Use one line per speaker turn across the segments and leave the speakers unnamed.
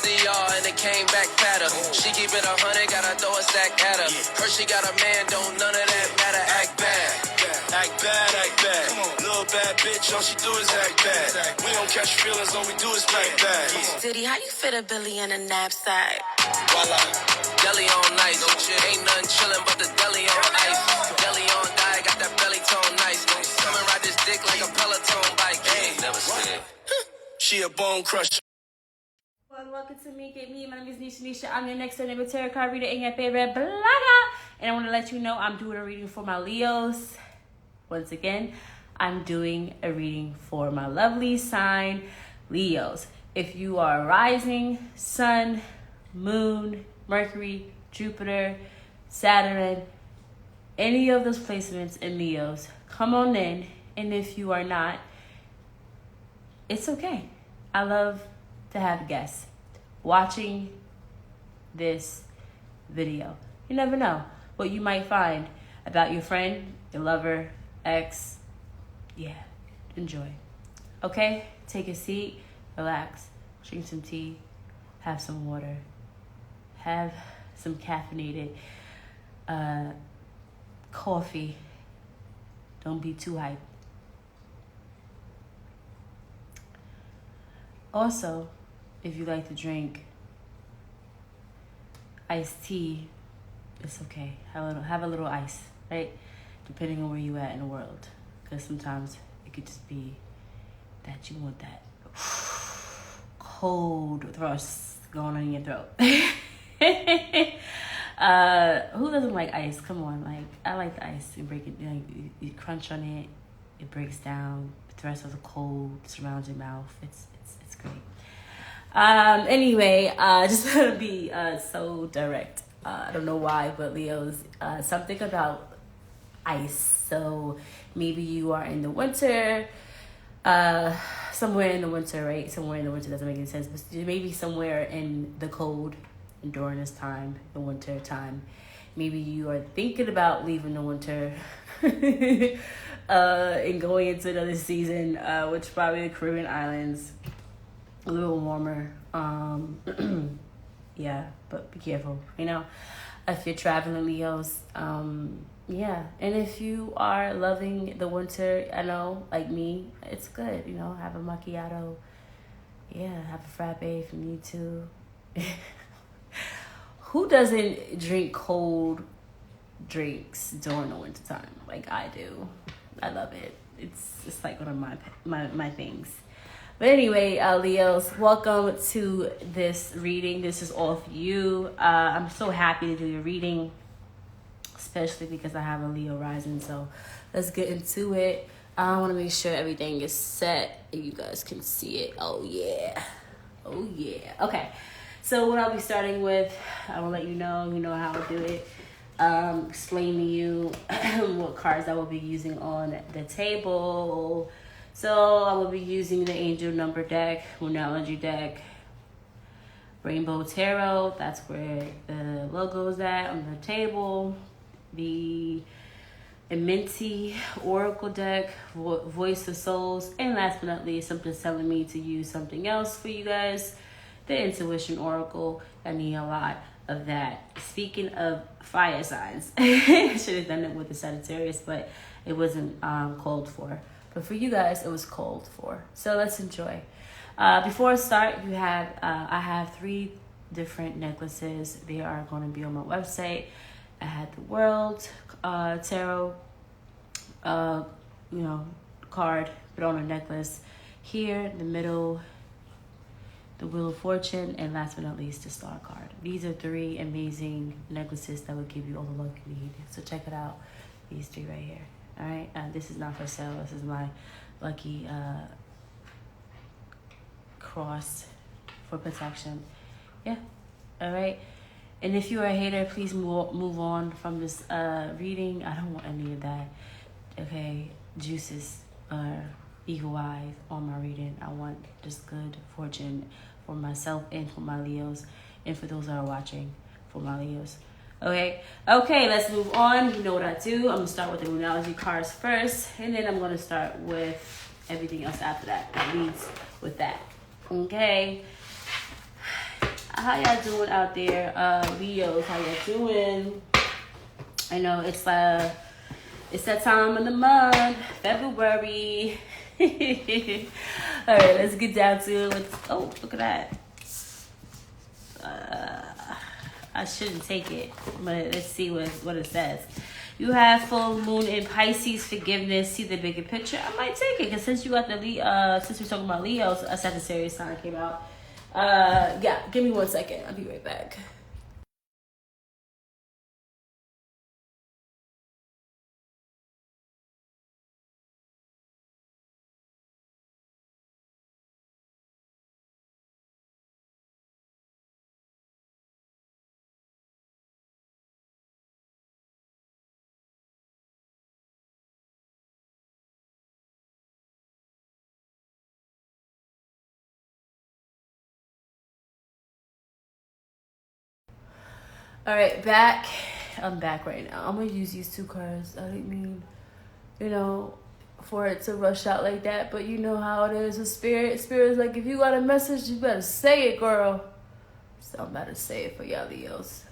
CR and it came back fatter. She keep it 100, gotta throw a stack at her. Her she got a man, don't none of that matter. Act bad, act bad, act bad. Little bad bitch, all she do is act bad. We don't catch feelings, all we do is fight bad.
Diddy, how you fit a Billy in a knapsack?
Voila, deli on nice. No shit, ain't nothing chillin' but the deli on ice. Deli on diet, got that belly tone nice. Come and ride this dick like a Peloton bike. Ain't never spit. She a bone crusher.
Welcome to Me Get Me. My name is Nisha. I'm your next door neighbor tarot card reader and your favorite blogger. And I want to let you know I'm doing a reading for my Leos. Once again, I'm doing a reading for my lovely sign, Leos. If you are rising, sun, moon, Mercury, Jupiter, Saturn, any of those placements in Leos, come on in. And if you are not, it's okay. I love to have guests watching this video. You never know what you might find about your friend, your lover, ex. Yeah, enjoy. Okay, take a seat, relax, drink some tea, have some water, have some caffeinated coffee. Don't be too hyped. Also, if you like to drink iced tea, it's okay. Have a little ice, right? Depending on where you at in the world. Because sometimes it could just be that you want that cold thrust going on in your throat. Who doesn't like ice? Come on, like I like the ice. You break it, you crunch on it, it breaks down. The rest of the cold surrounds your mouth. It's great. Anyway, just gonna be so direct. I don't know why, but Leo's something about ice. So maybe you are in the winter, somewhere in the winter, right? Somewhere in the winter doesn't make any sense, but maybe somewhere in the cold during this time, the winter time. Maybe you are thinking about leaving the winter and going into another season, which probably the Caribbean islands. A little warmer. Yeah, but be careful, you know, if you're traveling, Leos. Yeah, and if you are loving the winter, I know, like me, it's good, you know, have a macchiato. Yeah, have a frappe if you need to. Who doesn't drink cold drinks during the winter time? Like I do. I love it. It's like one of my things. But anyway, Leos, welcome to this reading. This is all for you. I'm so happy to do your reading, especially because I have a Leo rising. So let's get into it. I want to make sure everything is set and you guys can see it. Oh, yeah. Oh, yeah. Okay. So what I'll be starting with, I will let you know how I do it. Explain to you what cards I will be using on the table. So I will be using the Angel Number deck, Moonology deck, Rainbow Tarot. That's where the logo is at on the table. The Amenti Oracle deck, Voice of Souls, and last but not least, something's telling me to use something else for you guys. The Intuition Oracle. I need a lot of that. Speaking of fire signs, I should have done it with the Sagittarius, but it wasn't called for. But for you guys, it was called for. So let's enjoy. Before I start, I have 3 different necklaces. They are going to be on my website. I had the World Tarot, card, put on a necklace. Here in the middle, the Wheel of Fortune, and last but not least, the Star card. These are 3 amazing necklaces that will give you all the luck you need. So check it out. These 3 right here. All right, this is not for sale. This is my lucky cross for protection. Yeah, all right. And if you are a hater, please move on from this reading. I don't want any of that. Okay, juices or evil eyes on my reading. I want just good fortune for myself and for my Leos, and for those that are watching, for my Leos. Okay, let's move on. You know what I do. I'm going to start with the Moonology cards first, and then I'm going to start with everything else after that leads with that. Okay. how y'all doing out there? Leos, how y'all doing? I know it's that time of the month, February. All right, let's get down to it. Oh, look at that. I shouldn't take it, but let's see what it says. You have full moon in Pisces, forgiveness, see the bigger picture. I might take it, because since you got since we're talking about Leos, a Sagittarius sign came out. Yeah, give me 1 second. I'll be right back. All right, back. I'm back right now. I'm gonna use these 2 cards. I didn't mean, for it to rush out like that, but you know how it is with spirit. Spirit's like, if you got a message, you better say it, girl. So I'm about to say it for y'all Leos.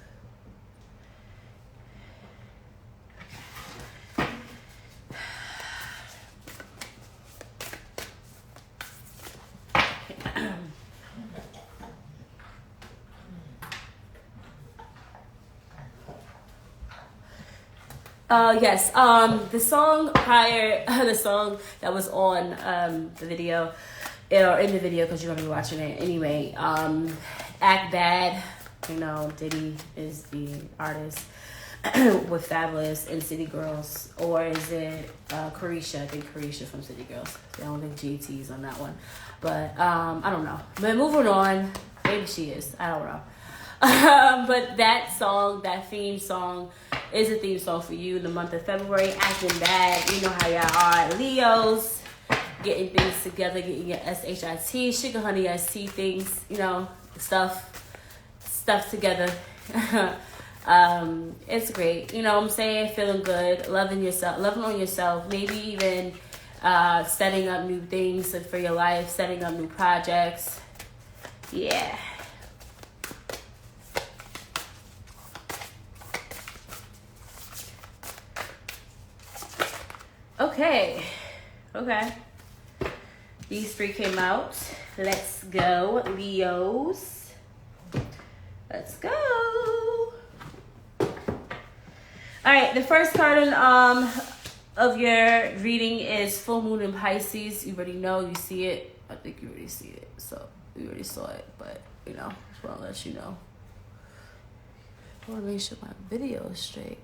Yes, the song prior, the song that was on the video, or in the video, because you're going to be watching it anyway, Act Bad, Diddy is the artist, with Fabulous and City Girls, or is it Carisha? I think Carisha from City Girls. I don't think JT's on that one, but I don't know. But moving on, maybe she is, I don't know. But that song, that theme song, is a theme song for you in the month of February. Acting Bad, you know how y'all are, Leos, getting things together, getting your SHIT, sugar honey ST things, stuff together. It's great, what I'm saying, feeling good, loving on yourself, maybe even setting up new things for your life, setting up new projects. Yeah. Okay. These 3 came out. Let's go, Leos. Let's go. All right, the first card of your reading is full moon in Pisces. You already know, you see it. I think you already see it. So you already saw it, but just want to let you know. I want to make sure my video is straight.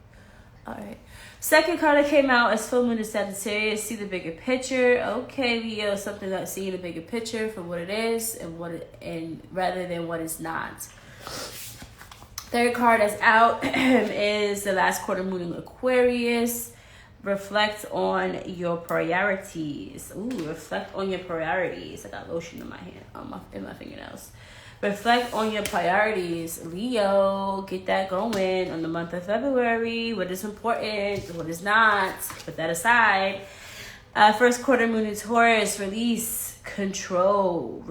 All right. Second card that came out is full moon in Sagittarius. See the bigger picture. Okay, Leo, something that's seeing the bigger picture for what it is and rather than what it's not. Third card that's out is the last quarter moon in Aquarius. Reflect on your priorities. Ooh, reflect on your priorities. I got lotion in my hand, in my fingernails. Reflect on your priorities, Leo. Get that going on the month of February. What is important, what is not. Put that aside. First quarter moon in Taurus. Release control.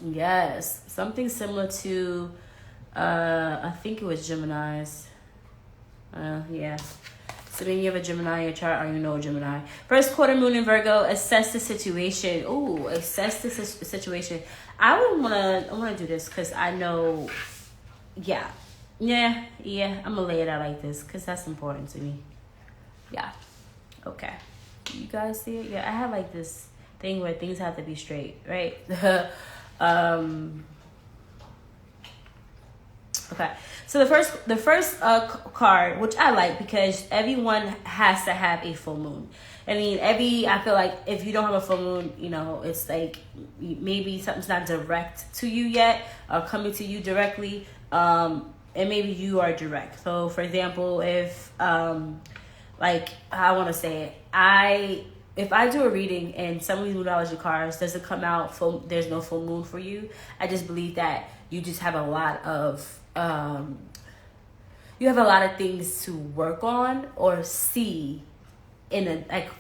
Yes, something similar to, I think it was Gemini's. Yeah. So then you have a Gemini in your chart, or you know a Gemini. First quarter moon in Virgo, assess the situation. Ooh, assess the situation. I wanna do this because I know, yeah. I'm gonna lay it out like this because that's important to me. Yeah. Okay. You guys see it? Yeah, I have like this thing where things have to be straight, right? Okay, so the first card, which I like because everyone has to have a full moon. I feel like if you don't have a full moon, it's like maybe something's not direct to you yet or coming to you directly, and maybe you are direct. So for example, if if I do a reading and some of these numerology cards doesn't come out full, there's no full moon for you, I just believe that you just have a lot of things to work on or see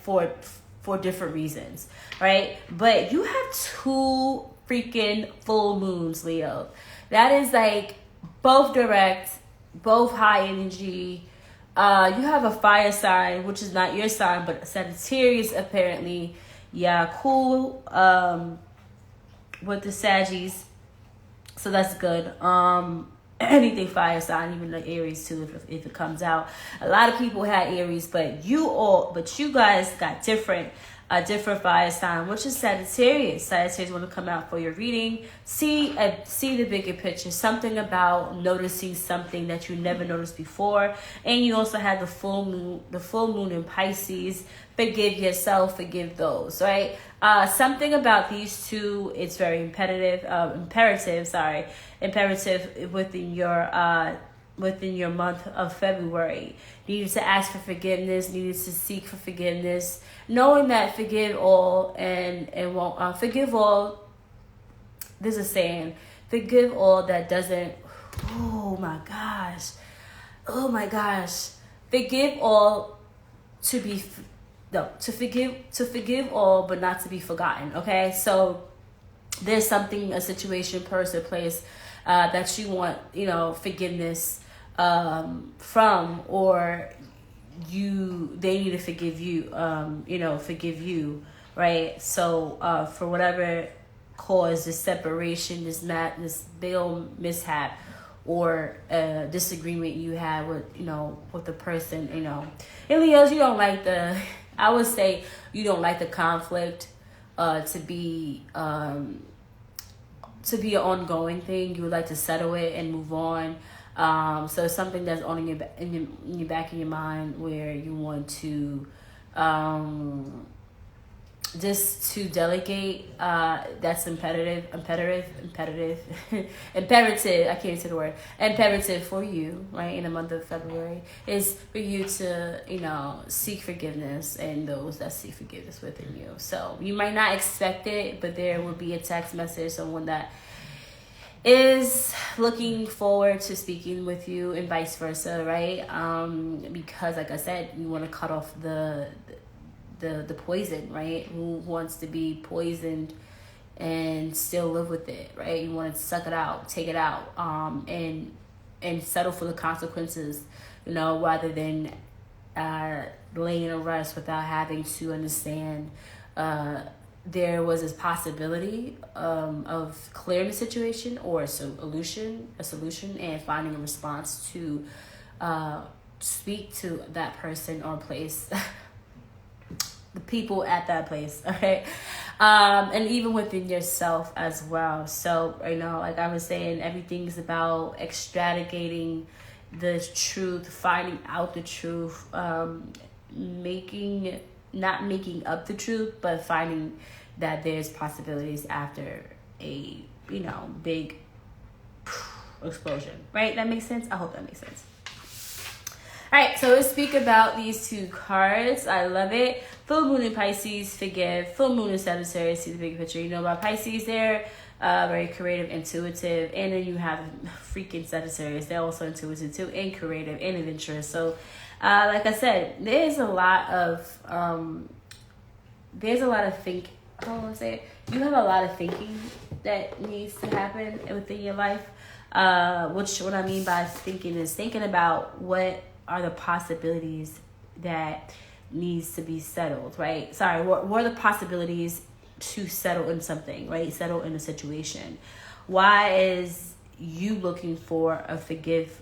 for different reasons, right? But you have 2 freaking full moons, Leo. That is like both direct, both high energy. You have a fire sign, which is not your sign, but Sagittarius apparently. Yeah, cool. With the Saggies, so that's good. Anything fire sign, even the Aries too, if it comes out. A lot of people had Aries, but you guys got different fire sign, which is Sagittarius. Sagittarius want to come out for your reading. See the bigger picture. Something about noticing something that you never noticed before. And you also have the full moon in Pisces. Forgive yourself, forgive those, right? Something about these two, it's very imperative within your month of February. Needed to ask for forgiveness, needed to seek for forgiveness, knowing that forgive all and won't forgive all. There's a saying, forgive all that doesn't. Oh my gosh, forgive all to be. No, to forgive all, but not to be forgotten. Okay, so there's something, a situation, person, place that you want, forgiveness from, or they need to forgive you. Forgive you, right? So for whatever cause, this separation, this big old mishap, or disagreement you had with the person, And Leos, you don't like I would say you don't like the conflict to be an ongoing thing. You would like to settle it and move on. So it's something that's on in your back of your mind, where you want to just to delegate. That's imperative. I can't say the word. Imperative for you, right? In the month of February, is for you to, seek forgiveness, and those that seek forgiveness within you. So you might not expect it, but there will be a text message, someone that is looking forward to speaking with you, and vice versa, right? Because like I said, you want to cut off the poison, right? Who wants to be poisoned and still live with it, right? You want to suck it out, take it out, and settle for the consequences, rather than laying to rest without having to understand there was this possibility of clearing the situation, or a solution, and finding a response to speak to that person or place. The people at that place, okay? And even within yourself as well. So, like I was saying, everything's about extracting the truth, finding out the truth, not making up the truth, but finding that there's possibilities after a, big explosion, right? That makes sense? I hope that makes sense. All right, so let's speak about these two cards. I love it. Full moon in Pisces, forgive. Full moon in Sagittarius, see the big picture. You know about Pisces, they're very creative, intuitive. And then you have freaking Sagittarius. They're also intuitive too, and creative, and adventurous. So, like I said, there's a lot of you have a lot of thinking that needs to happen within your life. What I mean by thinking is thinking about what are the possibilities that needs to be settled, right? What are the possibilities to settle in something, right? Settle in a situation. Why is you looking for a forgiveness?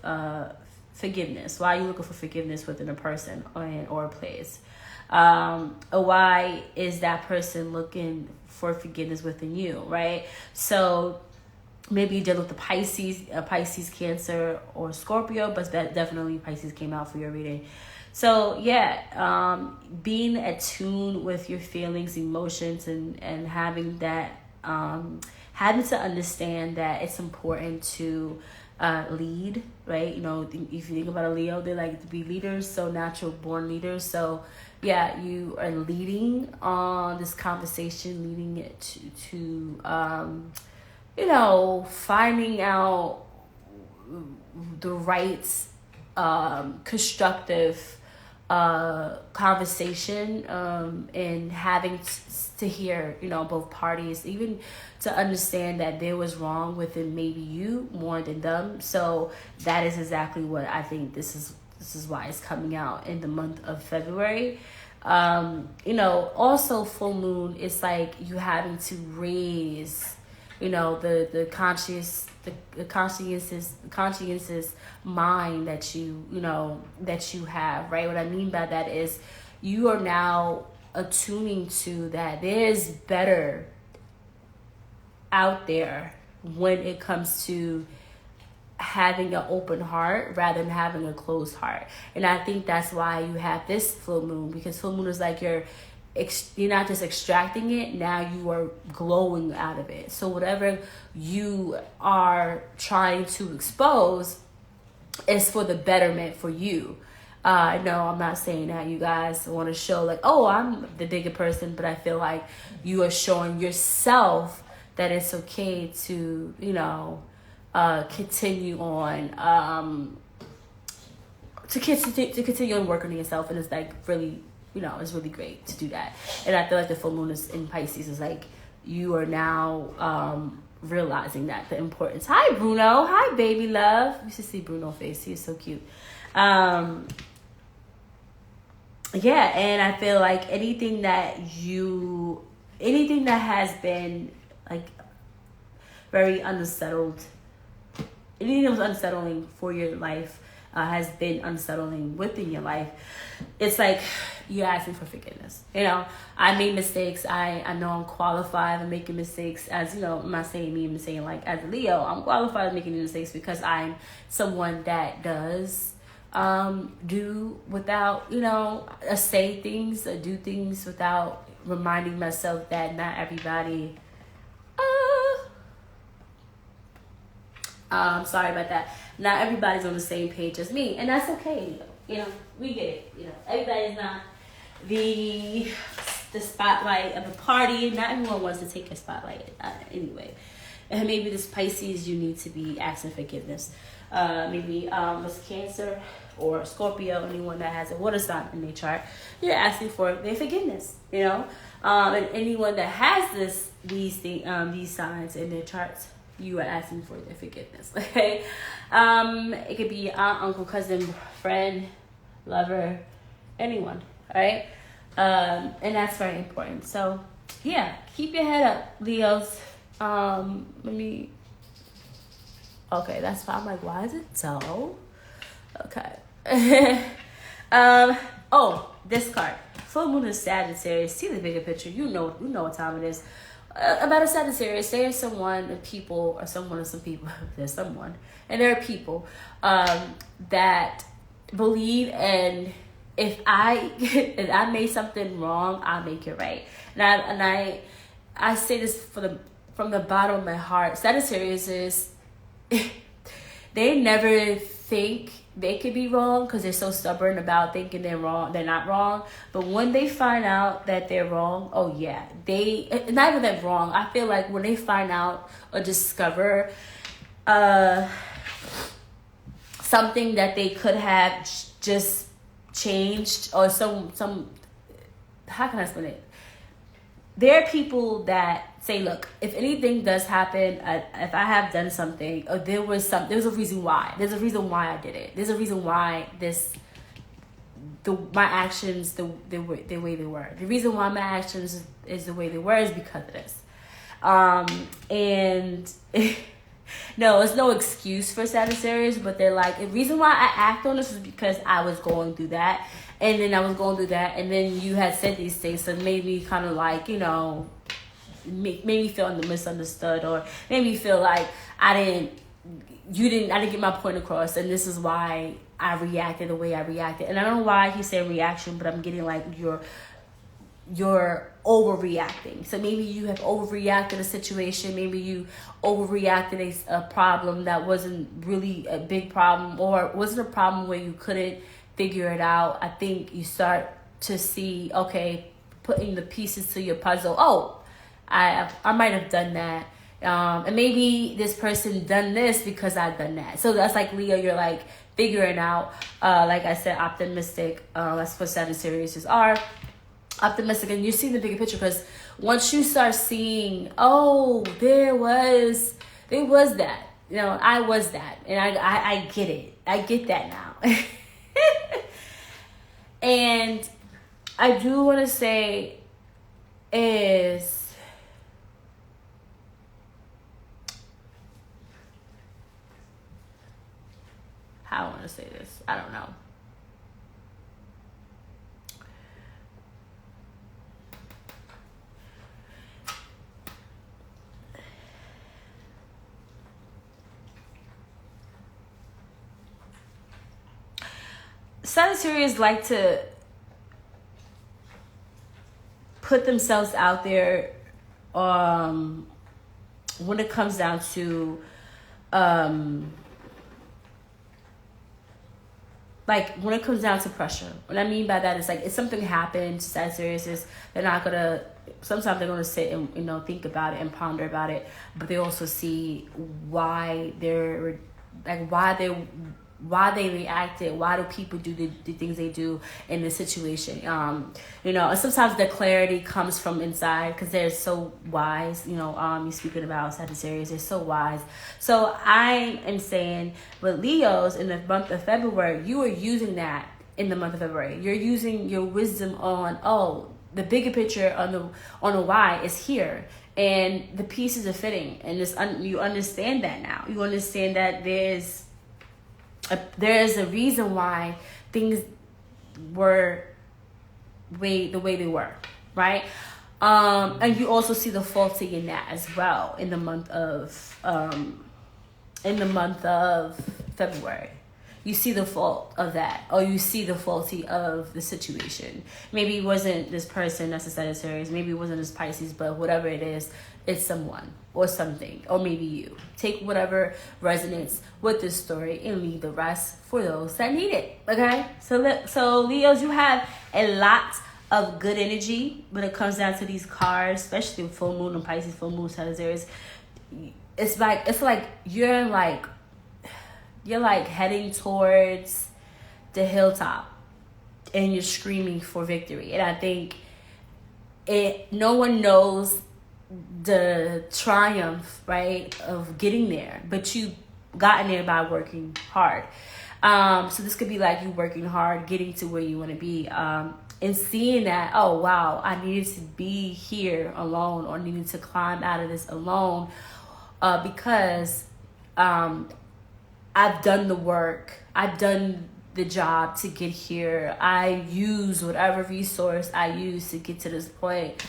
Why are you looking for forgiveness within a person or a place? Why is that person looking for forgiveness within you, right? So maybe you deal with the Pisces, Cancer, or Scorpio, but that definitely Pisces came out for your reading. So yeah, being attuned with your feelings, emotions, and having that, having to understand that it's important to lead, right? If you think about a Leo, they like to be leaders, so natural born leaders. So yeah, you are leading on this conversation, leading it to finding out the right constructive conversation, and having to hear, both parties, even to understand that there was wrong within maybe you more than them. So that is exactly what I think this is why it's coming out in the month of February. Also full moon, it's like you having to raise, the conscientious mind that you have, right? What I mean by that is you are now attuning to that there's better out there when it comes to having an open heart rather than having a closed heart. And I think that's why you have this full moon, because full moon is like you're not just extracting it, now you are glowing out of it. So whatever you are trying to expose is for the betterment for you. No, I'm not saying that you guys want to show like, oh, I'm the bigger person, but I feel like you are showing yourself that it's okay to, continue on, to continue on working on yourself. And it's like really, it's really great to do that. And I feel like the full moon is in Pisces is like you are now realizing that the importance. Hi Bruno, hi baby love. You should see Bruno's face. He's so cute. Yeah, and I feel like anything that has been like very unsettled, anything that was unsettling for your life, has been unsettling within your life, it's like you're asking for forgiveness. I made mistakes. I know I'm qualified for making mistakes. As I'm not saying me, I'm saying like as a Leo, I'm qualified for making mistakes because I'm someone that does do without, say things or do things without reminding myself that not everybody, sorry about that. Not everybody's on the same page as me, and that's okay. We get it. Everybody's not the spotlight of a party. Not everyone wants to take a spotlight anyway. And maybe this Pisces, you need to be asking forgiveness. Maybe it's Cancer or Scorpio, anyone that has a water sign in their chart, you're asking for their forgiveness. And anyone that has these signs in their charts, you are asking for their forgiveness. Okay, it could be aunt, uncle, cousin, friend, lover, anyone. All right, and that's very important. So yeah, keep your head up, Leos. Okay, that's fine. I'm like, why is it dull? Okay. This card. Full moon is Sagittarius. See the bigger picture. You know what time it is. About a Sagittarius, there's some people, there's someone, and there are people that believe, and if I made something wrong, I'll make it right. And I say this from the bottom of my heart. Sagittarius is they never think they could be wrong because they're so stubborn about thinking they're wrong. They're not wrong. But when they find out that they're wrong, oh yeah, not even that wrong. I feel like when they find out or discover something that they could have just changed, or some how can I explain it? There are people that say, look, if anything does happen, if I have done something, or there's a reason why. There's a reason why I did it. There's a reason why my actions the way they were. The reason why my actions is the way they were is because of this. And no, it's no excuse for Sagittarius, but they're like, the reason why I act on this is because I was going through that. And then I was going through that, and then you had said these things, so maybe kind of like, made me feel misunderstood, or made me feel like I didn't get my point across, and this is why I reacted the way I reacted. And I don't know why he's saying reaction, but I'm getting like you're overreacting. So maybe you have overreacted a situation, maybe you overreacted a problem that wasn't really a big problem, or wasn't a problem where you couldn't figure it out. I think you start to see, okay, putting the pieces to your puzzle. Oh, I might have done that, And maybe this person done this because I've done that. So that's like Leo, you're like figuring out, like I said, optimistic. That's what Sagittarius are. Optimistic, and you see the bigger picture, because once you start seeing, oh, there was that, I was that, and I get it. I get that now. And I do want to say is, how I want to say this, I don't know. Sagittarius like to put themselves out there when it comes down to like when it comes down to pressure. What I mean by that is, like, if something happens to Sagittarius, is they're not gonna, sometimes they're gonna sit and think about it and ponder about it, but they also see why they're like why they reacted, why do people do the things they do in this situation. And sometimes the clarity comes from inside, because they're so wise. You're speaking about Sagittarius, they're so wise. So I am saying with Leos in the month of February, you are using that in the month of February. You're using your wisdom on, the bigger picture on the why is here. And the pieces are fitting, and you understand that now. You understand that there is a reason why things were the way they were, right? And you also see the faulty in that as well in the month of February. You see the fault of that, or you see the faulty of the situation. Maybe it wasn't this person that's a Sagittarius, maybe it wasn't this Pisces, but whatever it is, it's someone or something, or maybe you. Take whatever resonates with this story and leave the rest for those that need it, okay? So Leos, you have a lot of good energy when it comes down to these cards, especially with full moon and Pisces, full moon, Sagittarius. It's like you're heading towards the hilltop and you're screaming for victory. And I think no one knows the triumph, right, of getting there, but you gotten there by working hard. So this could be like you working hard, getting to where you want to be, and seeing that, oh wow, I needed to be here alone, or needed to climb out of this alone, because I've done the work, I've done the job to get here. I use whatever resource I use to get to this point.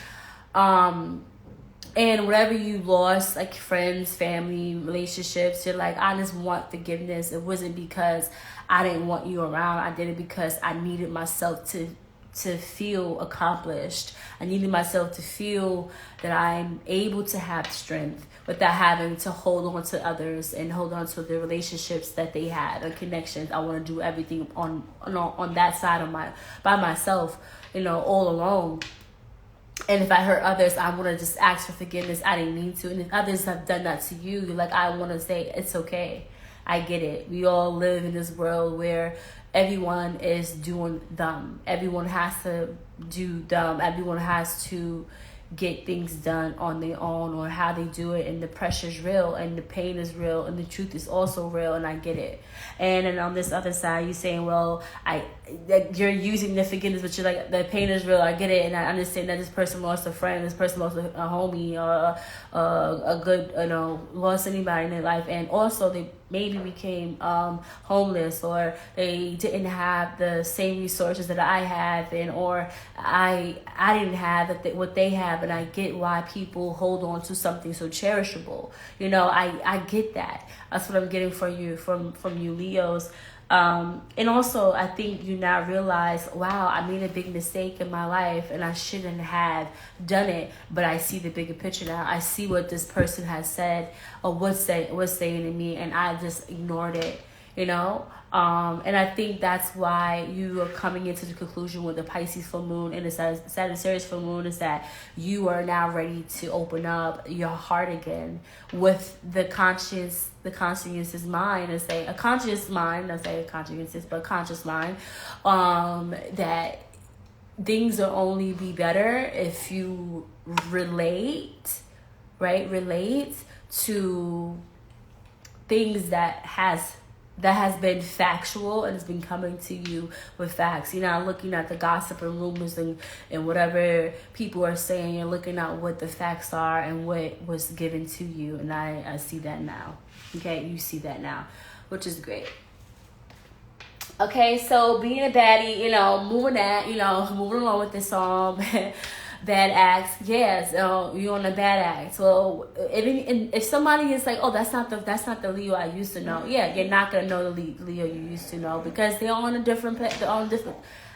And whatever you lost, like friends, family, relationships, you're like, I just want forgiveness. It wasn't because I didn't want you around. I did it because I needed myself to feel accomplished. I needed myself to feel that I'm able to have strength without having to hold on to others and hold on to the relationships that they had or connections. I want to do everything on that side of by myself, all alone. And if I hurt others, I want to just ask for forgiveness. I didn't mean to. And if others have done that to you, like, I want to say, it's okay. I get it. We all live in this world where everyone is doing dumb. Everyone has to do dumb. Everyone has to get things done on their own, or how they do it, and the pressure is real, and the pain is real, and the truth is also real, and I get it. And then on this other side, you're saying, well, you're using the forgiveness, but you're like, the pain is real, I get it, and I understand that this person lost a friend, this person lost a homie, or a good, lost anybody in their life, and also they maybe became homeless, or they didn't have the same resources that I have, or I didn't have what they have, and I get why people hold on to something so cherishable. I get that. That's what I'm getting from you Leos. And also, I think you now realize, wow, I made a big mistake in my life and I shouldn't have done it. But I see the bigger picture now. I see what this person has said or was saying to me, and I just ignored it. you know. And I think that's why you are coming into the conclusion with the Pisces full moon and the Sagittarius full moon, is that you are now ready to open up your heart again with the conscious mind, and say a conscious mind, not say a conscious, but a conscious mind, that things will only be better if you relate to things that has been factual and has been coming to you with facts. You're not looking at the gossip and rumors and whatever people are saying. You're looking at what the facts are and what was given to you. And I see that now. Okay, you see that now, which is great. Okay, so being a baddie, moving along with this song. Bad acts, yes, you're on a bad act. Well, if somebody is like, oh, that's not the Leo I used to know, yeah, you're not gonna know the Leo you used to know, because they're on a different.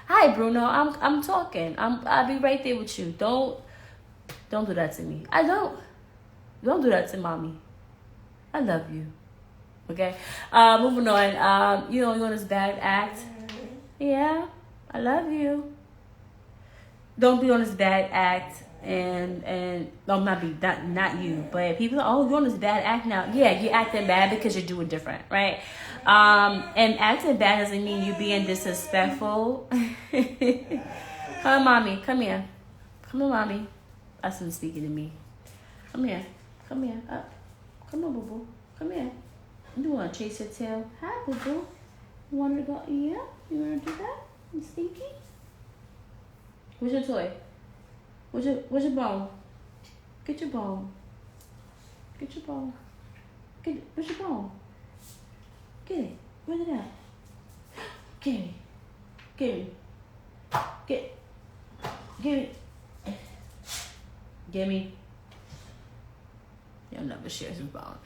Hi, Bruno, I'm talking. I'll be right there with you. Don't do that to me. Don't do that to mommy. I love you. Okay, moving on. You're on this bad act. Yeah, I love you. Don't be on this bad act, and not you, but people are, oh, you're on this bad act now. Yeah, you're acting bad because you're doing different, right? And acting bad doesn't mean you being disrespectful. Come on, mommy, come here. Come on, mommy. That's him speaking to me. Come here. Come on, boo boo. Come here. You want to chase your tail? Hi, boo boo. You want to go? Yeah, you want to do that? You stinky? Where's your toy? Where's your bone? Get your bone. Get your bone. Where's your bone? Get it. Where's it at? Get it. Get it. Get it. Give me. You'll never share his bone.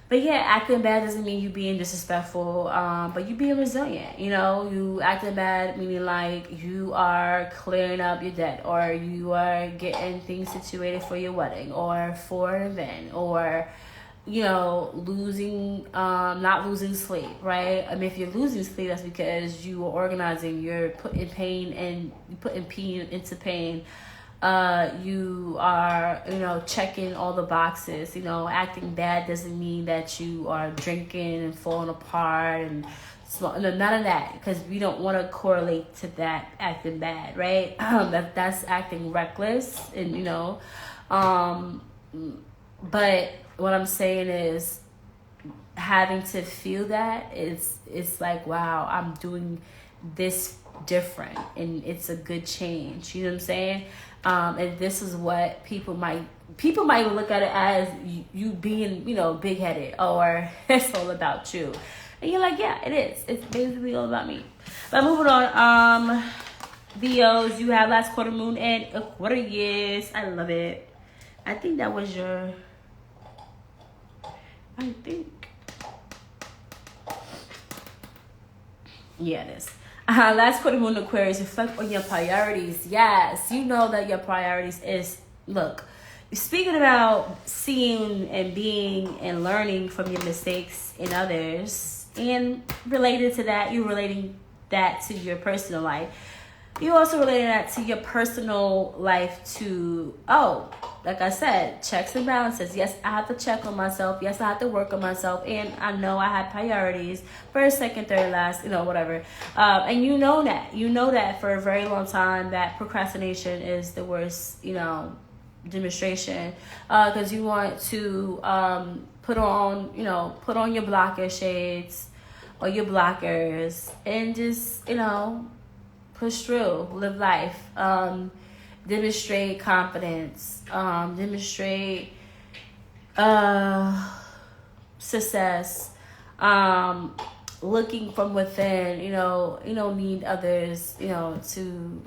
But yeah, acting bad doesn't mean you being disrespectful, but you being resilient. You acting bad meaning like you are clearing up your debt, or you are getting things situated for your wedding or for an event, or losing, not losing sleep, right? I mean, if you're losing sleep, that's because you are organizing. You're putting pain into pain. You are, checking all the boxes. Acting bad doesn't mean that you are drinking and falling apart and none of that, because we don't want to correlate to that acting bad, right? That's acting reckless, and but what I'm saying is, having to feel that it's like, wow, I'm doing this different, and it's a good change. You know what I'm saying? And this is what people might look at it as you being, big headed, or it's all about you. And you're like, yeah, it is. It's basically all about me. But moving on, Leos, you have last quarter moon and Aquarius. I love it. I think that was your. Yeah, it is. Last quarter moon Aquarius, reflect on your priorities. Yes, you know that your priorities is, look, speaking about seeing and being and learning from your mistakes in others, and related to that, you relating that to your personal life. You also related that to your personal life to, like I said, checks and balances. Yes, I have to check on myself. Yes, I have to work on myself. And I know I have priorities. First, second, third, last, whatever. And you know that for a very long time, that procrastination is the worst, demonstration. Because you want to put on your blocker shades or your blockers and just, push through, live life, demonstrate confidence, demonstrate success, looking from within. You don't need others, to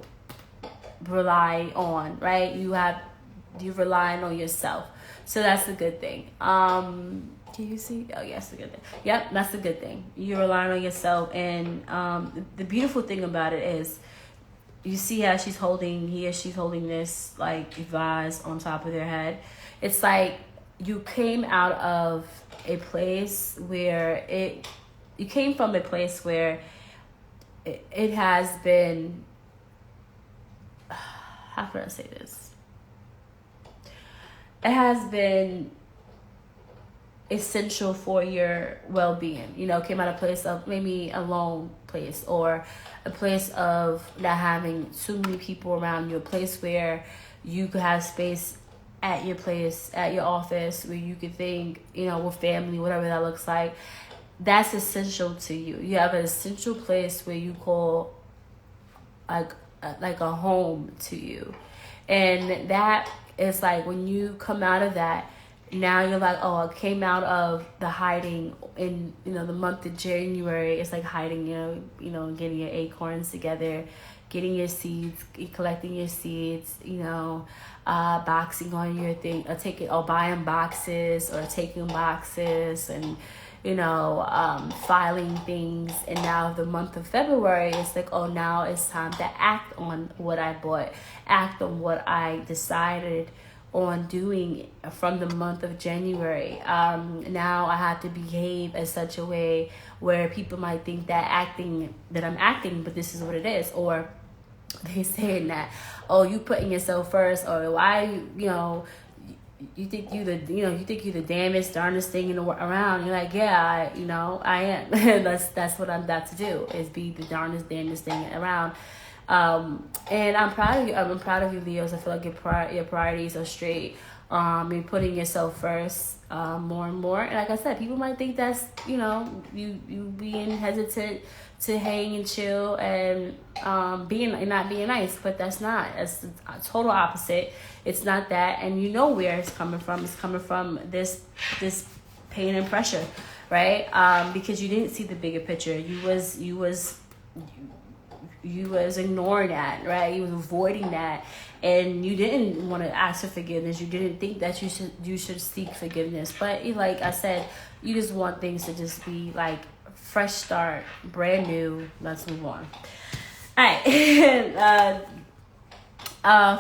rely on, right? You're relying on yourself. So that's a good thing. Can you see? Oh, yes, a good thing. Yep, that's a good thing. You're relying on yourself. And the beautiful thing about it is, you see how she's holding this, like, vase on top of their head. It's like you came out of a place where you came from a place where it has been, how can I say this? It has been essential for your well-being. You know, came out of a place of maybe a lone place, or a place of not having too many people around you, a place where you could have space at your place, at your office, where you could think, you know, with family, whatever that looks like. That's essential to you. You have an essential place where you call like a home to you. And that is like, when you come out of that, now you're like, oh, I came out of the hiding in, you know, the month of January. It's like hiding, you know, getting your acorns together, getting your seeds, collecting your seeds, you know, boxing on your thing, or buying boxes, or taking boxes, and, you know, filing things. And now the month of February, it's like, oh, now it's time to act on what I bought, act on what I decided on doing from the month of January. Now I have to behave in such a way where people might think that I'm acting, but this is what it is. Or they saying that, oh, you putting yourself first, or why, you know, you think you're the damnedest, darndest thing around. You're like, yeah, I am. that's what I'm about to do, is be the darndest, damnedest thing around. And I'm proud of you. I'm proud of you, Leos. I feel like your priorities are straight. You're putting yourself first, more and more. And like I said, people might think that's, you know, you being hesitant to hang and chill and not being nice, but that's not. That's the total opposite. It's not that, and you know where it's coming from. It's coming from this pain and pressure, right? Because you didn't see the bigger picture. You was ignoring that, right? You was avoiding that, and you didn't want to ask for forgiveness. You didn't think that you should seek forgiveness. But like I said, you just want things to just be like fresh start, brand new. Let's move on. All right.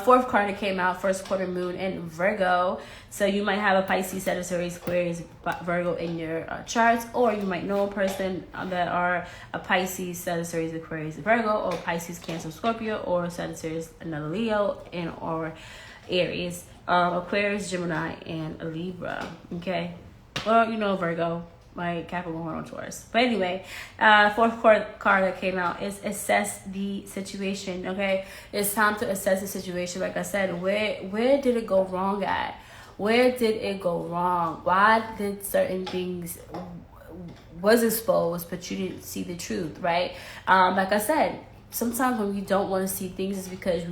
Fourth card that came out, first quarter moon in Virgo. So you might have a Pisces, Sagittarius, Aquarius, Virgo in your charts, or you might know a person that are a Pisces, Sagittarius, Aquarius, Virgo, or Pisces, Cancer, Scorpio, or Sagittarius, another Leo, and or Aries, Aquarius, Gemini, and a Libra. Okay, well, you know Virgo, like Capricorn or Taurus. But anyway, fourth card that came out is assess the situation. Okay, it's time to assess the situation. Like I said, where did it go wrong at? Where did it go wrong? Why did certain things was exposed, but you didn't see the truth, right? Like I said, sometimes when we don't want to see things, is because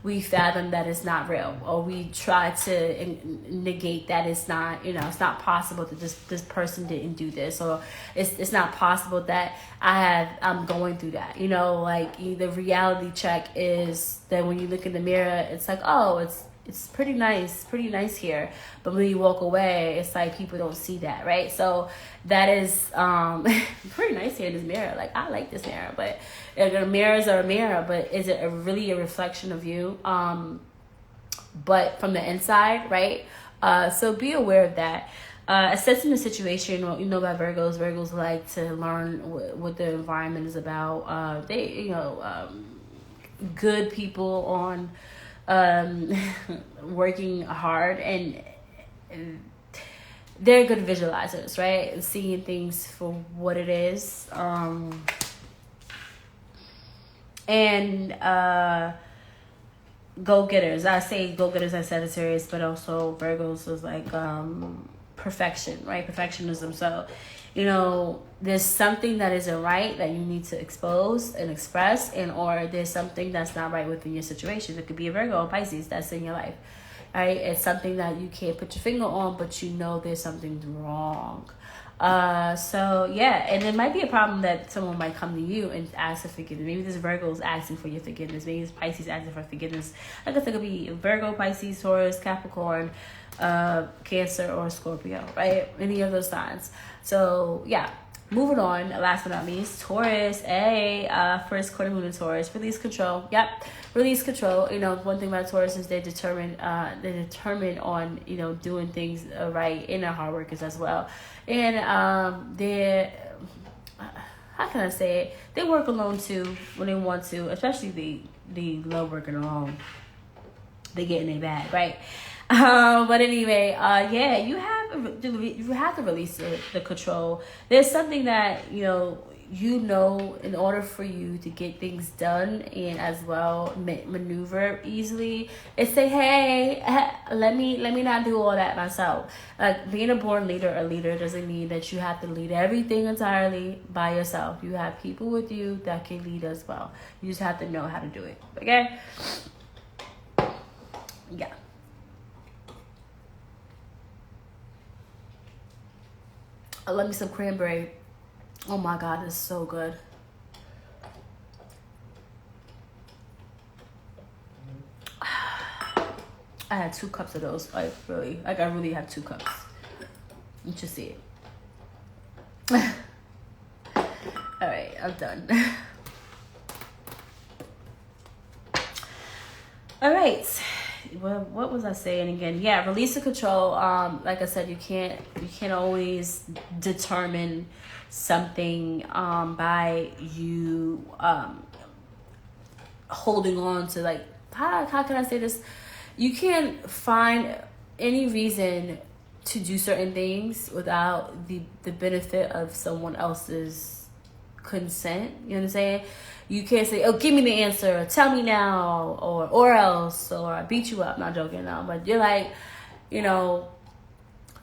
we fathom that it's not real, or we try to negate that it's not, it's not possible that this person didn't do this, or it's not possible that I'm going through that. Like the reality check is that when you look in the mirror, it's like, oh, it's pretty nice here. But when you walk away, it's like people don't see that, right? So that is pretty nice here in this mirror. Like, I like this mirror, but the mirrors are a mirror, but is it really a reflection of you? But from the inside, right? So be aware of that. Assessing the situation, well, about Virgos like to learn what the environment is about. Good people on working hard, and they're good visualizers, right? Seeing things for what it is. And go-getters. I say go-getters as Sagittarius, but also Virgos is like perfection, right? Perfectionism. So, there's something that isn't right that you need to expose and express, or there's something that's not right within your situation. It could be a Virgo or Pisces that's in your life, right? It's something that you can't put your finger on, but there's something wrong. So yeah, and it might be a problem that someone might come to you and ask for forgiveness. Maybe this Virgo is asking for your forgiveness. Maybe this Pisces asking for forgiveness. I guess it could be Virgo, Pisces, Taurus, Capricorn, Cancer, or Scorpio, right? Any of those signs. So yeah, moving on. Last but not least, Taurus. First quarter moon in Taurus. Release control. Yep, release control. One thing about Taurus is they're determined on doing things right, and they're hard workers as well. And how can I say it? They work alone too when they want to, especially the love working alone. They get in their bag, right? But anyway, yeah, you have to release the control. There's something that in order for you to get things done and as well maneuver easily, it's say, hey, let me not do all that myself. Like being a born leader or leader doesn't mean that you have to lead everything entirely by yourself. You have people with you that can lead as well. You just have to know how to do it. Okay? Yeah. I love me some cranberry. Oh my God, it's so good. I had 2 cups of those. I really have 2 cups. You should see it. All right, I'm done. All right. Well, what was I saying again? Yeah, release the control. Like I said, you can't always determine something by you holding on to, like, how can I say this? You can't find any reason to do certain things without the benefit of someone else's consent. You know what I'm saying? You can't say, oh, give me the answer, tell me now, or else, or I beat you up. Not joking now, but you're like,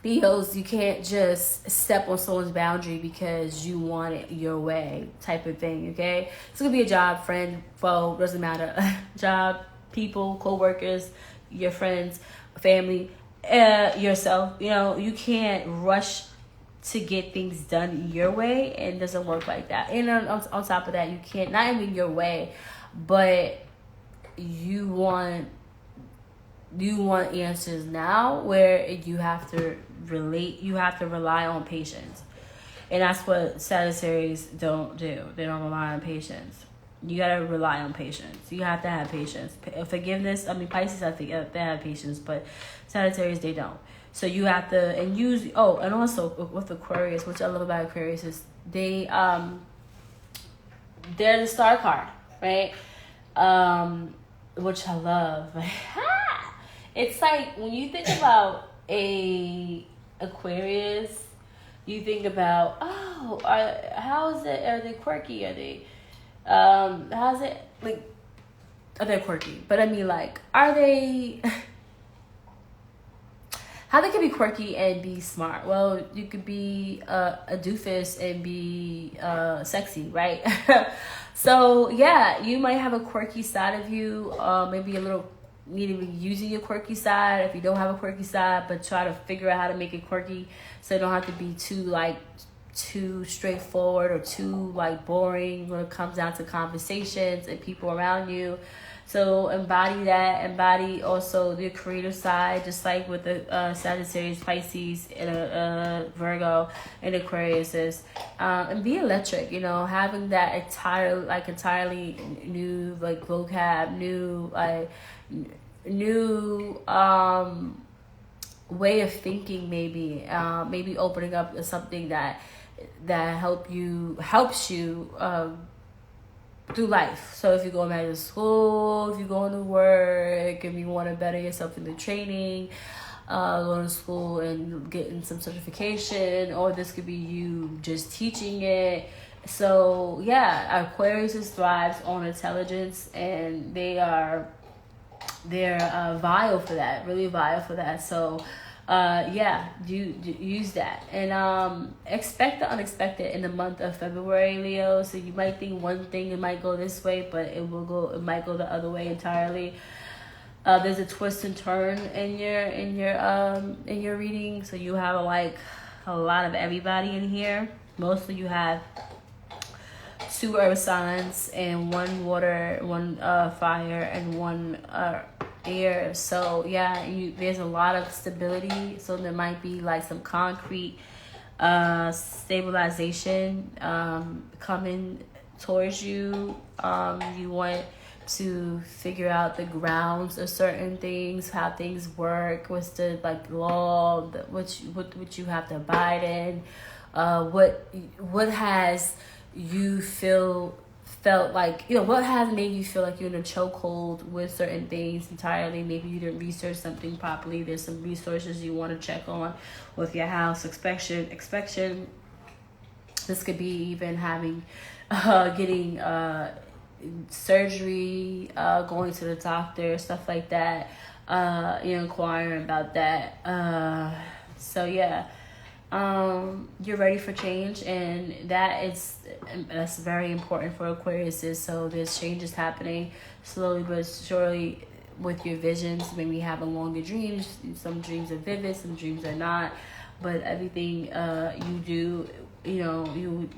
Theos, you can't just step on someone's boundary because you want it your way, type of thing, okay? It's gonna be a job, friend, foe, doesn't matter. Job, people, co-workers, your friends, family, yourself. You can't rush to get things done your way, and it doesn't work like that. And on top of that, you can't, not even your way, but you want answers now, where you have to rely on patience. And that's what Sagittarius don't do. They don't rely on patience. You gotta rely on patience. You have to have patience. Forgiveness, Pisces, I think they have patience, but Sagittarius, they don't. So you have to, and also with Aquarius, which I love about Aquarius is they're the star card, right? Which I love. It's like when you think about a Aquarius, you think about, how is it? Are they quirky? Are they how's it, like, are they quirky? But I mean, like, are they how they can be quirky and be smart? Well, you could be a doofus and be sexy, right? So yeah, you might have a quirky side of you, maybe a little need to be using your quirky side if you don't have a quirky side, but try to figure out how to make it quirky so you don't have to be too straightforward or too boring when it comes down to conversations and people around you. So embody also the creative side, just like with the Sagittarius, Pisces, and Virgo, and Aquarius is, and be electric. Having that entirely new vocab, new way of thinking, maybe opening up something that helps you through life. So if you're going back to school, if you're going to work, if you want to better yourself in the training, going to school and getting some certification, or this could be you just teaching it. So yeah, Aquarius thrives on intelligence, and they're vile for that, really vile for that. So you use that, and expect the unexpected in the month of February, Leo. So you might think one thing, it might go this way, but it might go the other way entirely. There's a twist and turn in your reading, so you have a lot of everybody in here. Mostly you have 2 earth signs and 1 water, 1 fire, and 1 air. So yeah, there's a lot of stability. So there might be some concrete stabilization coming towards you. You want to figure out the grounds of certain things, how things work, what's the law, what you have to abide in, what has you felt like, what has made you feel like you're in a chokehold with certain things entirely. Maybe you didn't research something properly. There's some resources you want to check on with your house inspection. This could be even having getting surgery, going to the doctor, stuff like that. You're inquiring about that. So yeah, you're ready for change, and that's very important for Aquariuses. So there's changes happening slowly but surely with your visions. Maybe having longer dreams. Some dreams are vivid, some dreams are not. But everything you do, you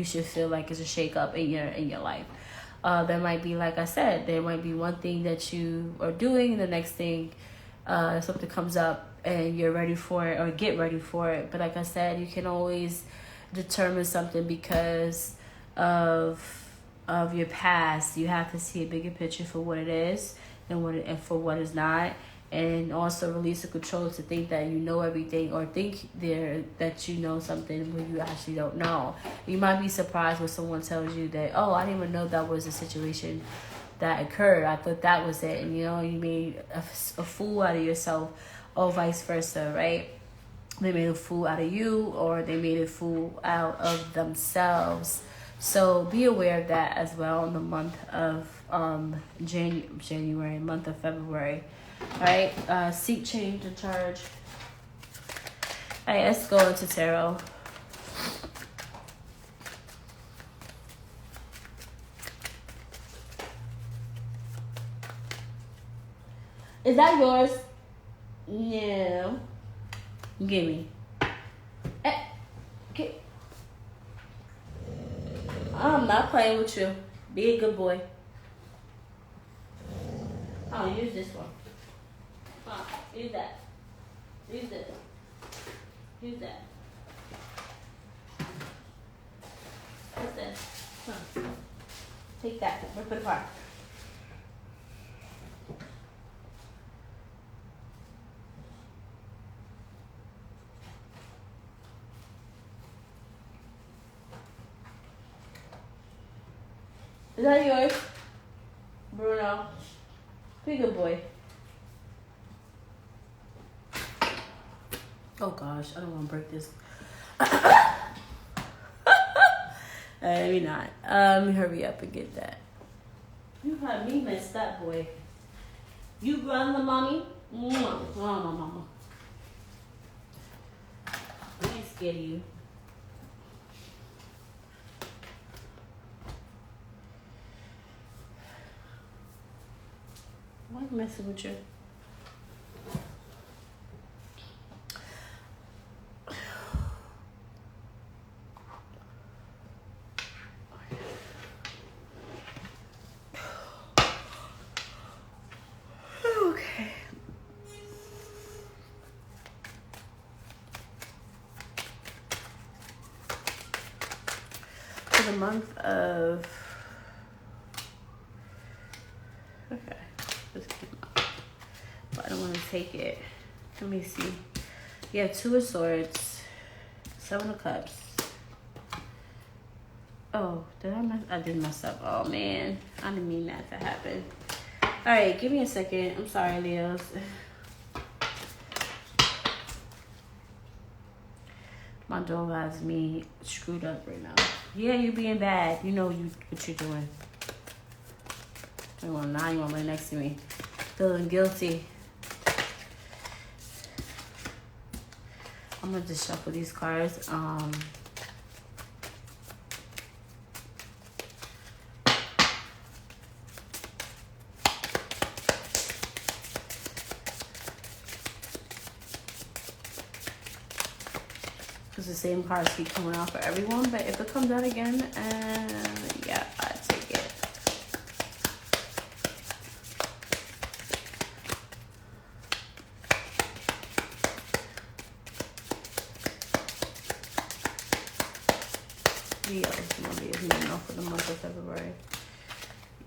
should feel like it's a shake up in your life. There might be, like I said, there might be one thing that you are doing, the next thing something comes up and you're ready for it or get ready for it. But like I said, you can always determine something because of your past. You have to see a bigger picture for what it is and for what is not. And also release the control to think that you know everything, or think that you know something when you actually don't know. You might be surprised when someone tells you that, oh, I didn't even know that was a situation that occurred. I thought that was it. And, you made a fool out of yourself, or vice versa, right? They made a fool out of you, or they made a fool out of themselves. So be aware of that as well in the month of January, month of February. All right, seek change and charge. All right, let's go into tarot. Is that yours? No. Give me. Okay. I'm not playing with you. Be a good boy. I'll use this one. Use that. Use this. Use that. What's this? Huh. Take that. Rip it apart. Is that yours? Bruno? Be a good boy. Oh gosh, I don't want to break this. Maybe not. Let me hurry up and get that. You had me messed up, boy. You run the mommy? Oh, mama. I ain't scared of you. Why am I messing with you? The month of this came out, but I don't want to take it. Let me see. You have 2 of Swords, 7 of Cups. Oh, I did mess up. Oh man, I didn't mean that to happen. All right, give me a second. I'm sorry, Leos. My dog has me screwed up right now. Yeah, you being bad. You know what you're doing. Now you want to lay next to me. Feeling guilty. I'm going to just shuffle these cards. Because the same cards keep coming out for everyone. But if it comes out again, yeah, I take it. Leo's enough for the month of February.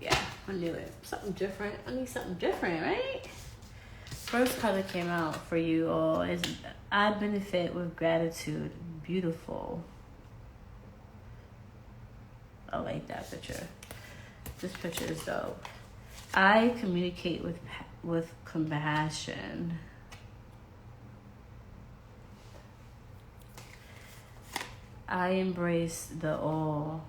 Yeah, I knew it. Something different. I need something different, right? First card that came out for you all is I benefit with gratitude. Beautiful. I like that picture. This picture is dope. I communicate with compassion. I embrace the all.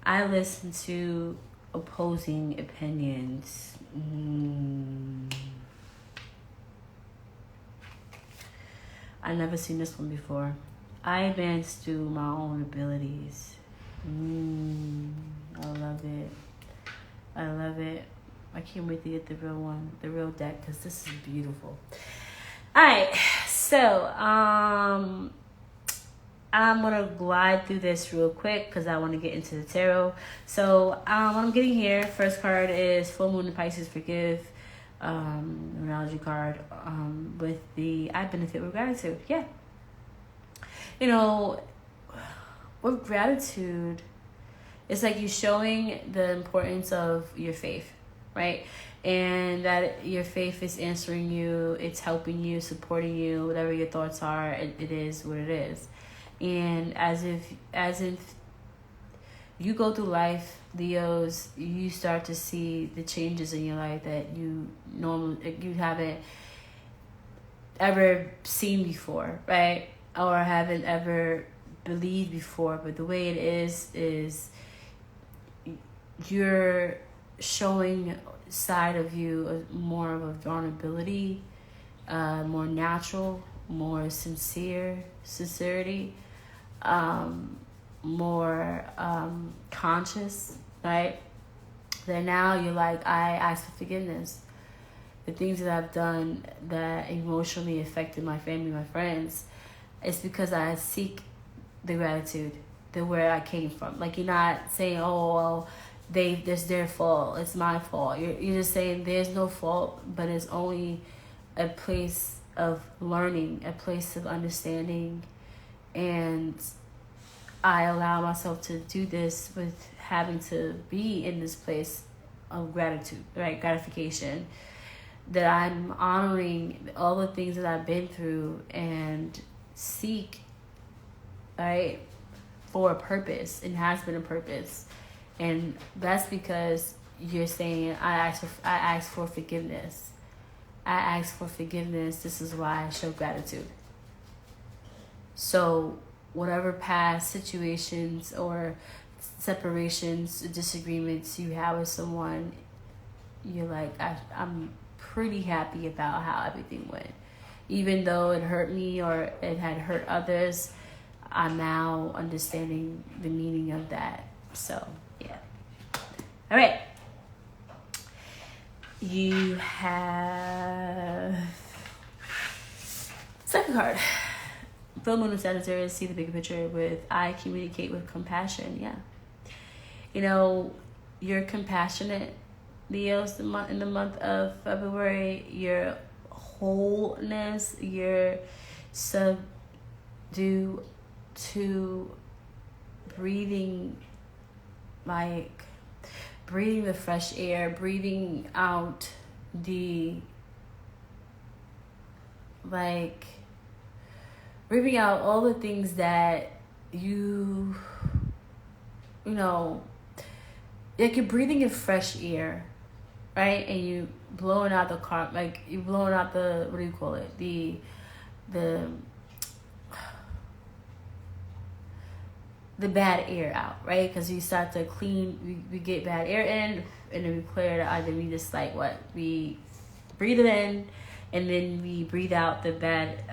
I listen to opposing opinions. I never seen this one before. I advance through my own abilities. I love it. I love it. I can't wait to get the real one, the real deck, because this is beautiful. Alright, so I'm gonna glide through this real quick because I want to get into the tarot. So what I'm getting here, first card is Full Moon in Pisces, Forgive. Numerology card with the I benefit with gratitude. Yeah. You know, with gratitude, it's like you showing the importance of your faith, right? And that your faith is answering you, it's helping you, supporting you, whatever your thoughts are, it is what it is. And as if you go through life, Leos, you start to see the changes in your life that you haven't ever seen before, right? Or haven't ever believed before. But the way it is you're showing side of you more of a vulnerability, more natural, more sincerity, more conscious, right? Then now you're like, I ask for forgiveness. The things that I've done that emotionally affected my family, my friends, it's because I seek the gratitude, the where I came from. Like, you're not saying, oh, well, it's their fault, it's my fault. You're just saying there's no fault, but it's only a place of learning, a place of understanding. And I allow myself to do this with having to be in this place of gratitude, right? Gratification. That I'm honoring all the things that I've been through and seek, right, for a purpose. It has been a purpose. And that's because you're saying, I ask for forgiveness. I ask for forgiveness. This is why I show gratitude. So whatever past situations or separations, disagreements you have with someone, you're like, I'm pretty happy about how everything went. Even though it hurt me or it had hurt others, I'm now understanding the meaning of that. So, yeah. All right. You have second card. Full Moon in Sagittarius, see the bigger picture with I communicate with compassion. Yeah. You know, you're compassionate, Leos, in the month of February. Your wholeness, your subdue to breathing, like breathing the fresh air, breathing out the, like, breathing out all the things that you know, like you're breathing in fresh air, right? And you blowing out the like you blowing out the, what do you call it? The bad air out, right? Because you start to clean, we get bad air in, and then we clear it out, then we just like we breathe it in, and then we breathe out the bad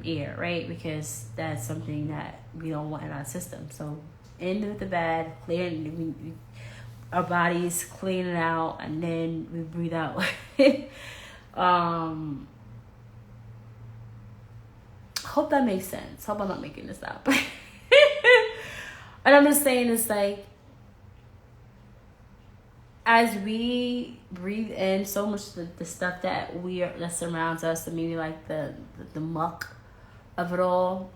air, right? Because that's something that we don't want in our system. So in with the bad, clear, our bodies clean it out, and then we breathe out. Hope that makes sense. Hope I'm not making this up. And I'm just saying, it's like, as we breathe in so much the stuff that that surrounds us, and maybe like the muck of it all,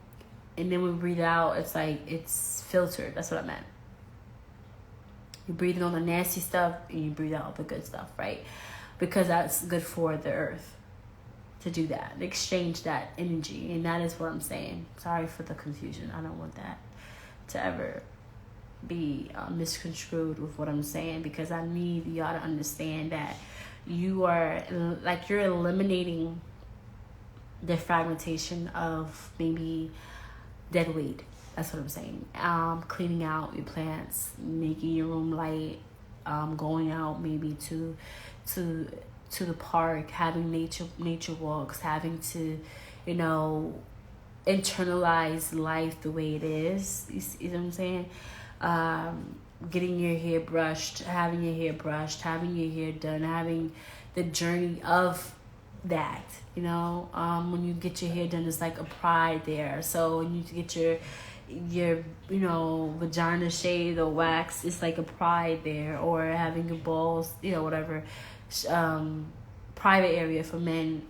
And then when we breathe out, it's like it's filtered. That's what I meant. You're breathing on the nasty stuff and you breathe out the good stuff, right? Because that's good for the earth to do that, exchange that energy. And that is what I'm saying. Sorry for the confusion. I don't want that to ever be misconstrued with what I'm saying, because I need y'all to understand that you are like, you're eliminating the fragmentation of maybe dead weight. That's what I'm saying. Cleaning out your plants, making your room light, going out maybe to the park, having nature walks, having to, you know, internalize life the way it is. You see what I'm saying? Getting your hair brushed, having your hair done, having the journey of that, you know. When you get your hair done, it's like a pride there. So when you get your you know, vagina shaved or waxed, it's like a pride there. Or having your balls, you know, whatever, private area for men,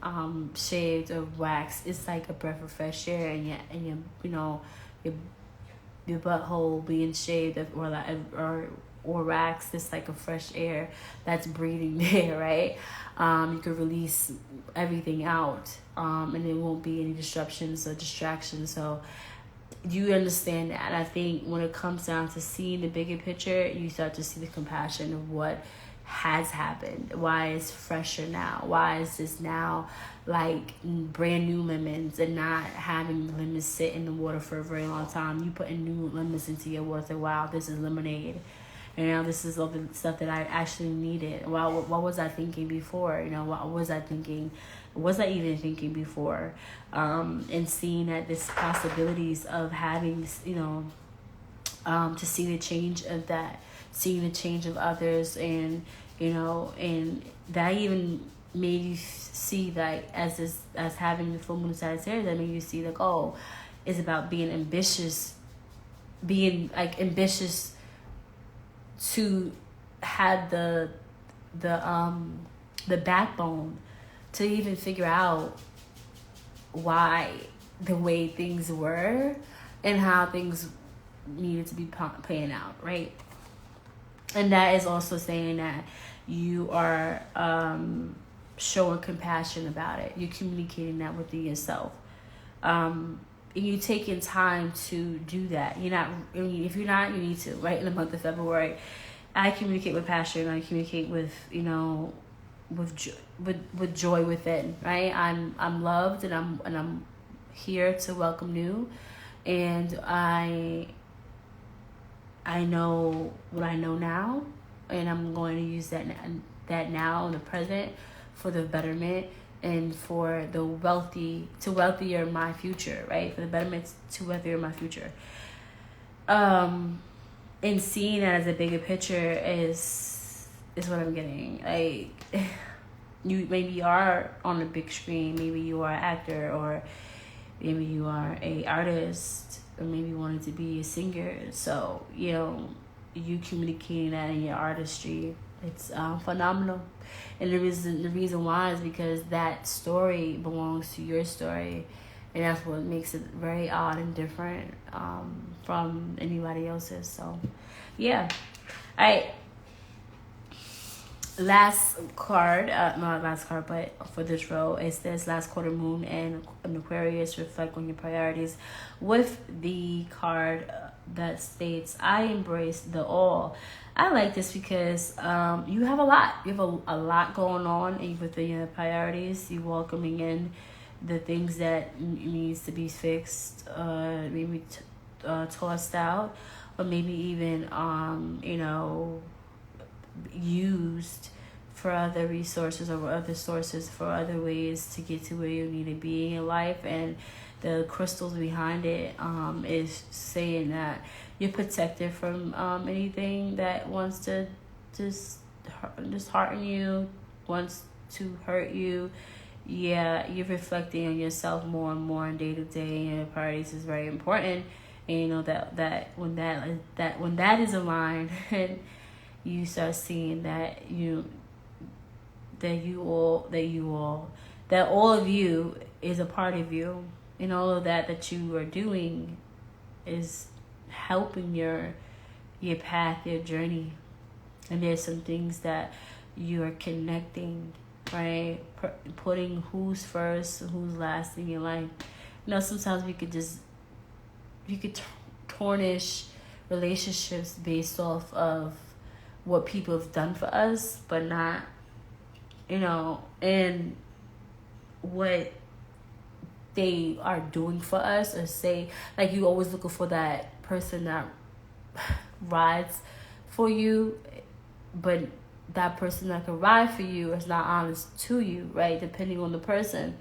shaved or waxed, it's like a breath of fresh air. And your you know, your butthole being shaved or waxed, it's like a fresh air that's breathing there, right? You can release everything out, and there won't be any disruptions or distractions. So you understand that. I think when it comes down to seeing the bigger picture, you start to see the compassion of what has happened. Why is fresher now? Why is this now like brand new lemons and not having lemons sit in the water for a very long time? You putting new lemons into your water. Say, wow, this is lemonade. And now this is all the stuff that I actually needed. Well, what was I thinking before? You know, what was I thinking? Was I even thinking before? And seeing that there's possibilities of having, you know, to see the change of that, seeing the change of others, and, you know, and that even made you see, like, as having the full moon Sagittarius, that made you see, like, oh, it's about being ambitious to have the backbone to even figure out why the way things were and how things needed to be playing out, right? And that is also saying that you are showing compassion about it. You're communicating that within yourself. And you taking time to do that. You're not, I mean, if you're not, you need to, right? In the month of February, I communicate with passion. I communicate with, you know, with joy within, right? I'm loved, and I'm here to welcome new, and I know what I know now, and I'm going to use that now in the present for the betterment and for the wealthier my future, right? For the betterment to wealthier my future. And seeing that as a bigger picture is what I'm getting. Like, you maybe are on the big screen, maybe you are an actor, or maybe you are a artist, or maybe you wanted to be a singer. So, you know, you communicating that in your artistry, it's phenomenal. And the reason why is because that story belongs to your story, and that's what makes it very odd and different from anybody else's. So, yeah. All right. Last card, not last card, but for this row, is this last quarter moon and an Aquarius. Reflect on your priorities, with the card that states, I embrace the all. I like this because you have a lot. You have a lot going on within your priorities. You welcoming in the things that needs to be fixed, maybe tossed out, or maybe even you know, used for other resources or other sources, for other ways to get to where you need to be in your life. And the crystals behind it is saying that you're protected from anything that wants to dishearten you, wants to hurt you. Yeah, you're reflecting on yourself more and more day to day, and your priorities is very important. And you know that when that is aligned, and you start seeing that all of you is a part of you, and all of that you are doing is helping your path, your journey. And there's some things that you're connecting, right? Putting who's first, who's last in your life. Sometimes we could tarnish relationships based off of what people have done for us, but not, and what they are doing for us, or say, like, you always looking for that person that rides for you, but that person that can ride for you is not honest to you, right? Depending on the person,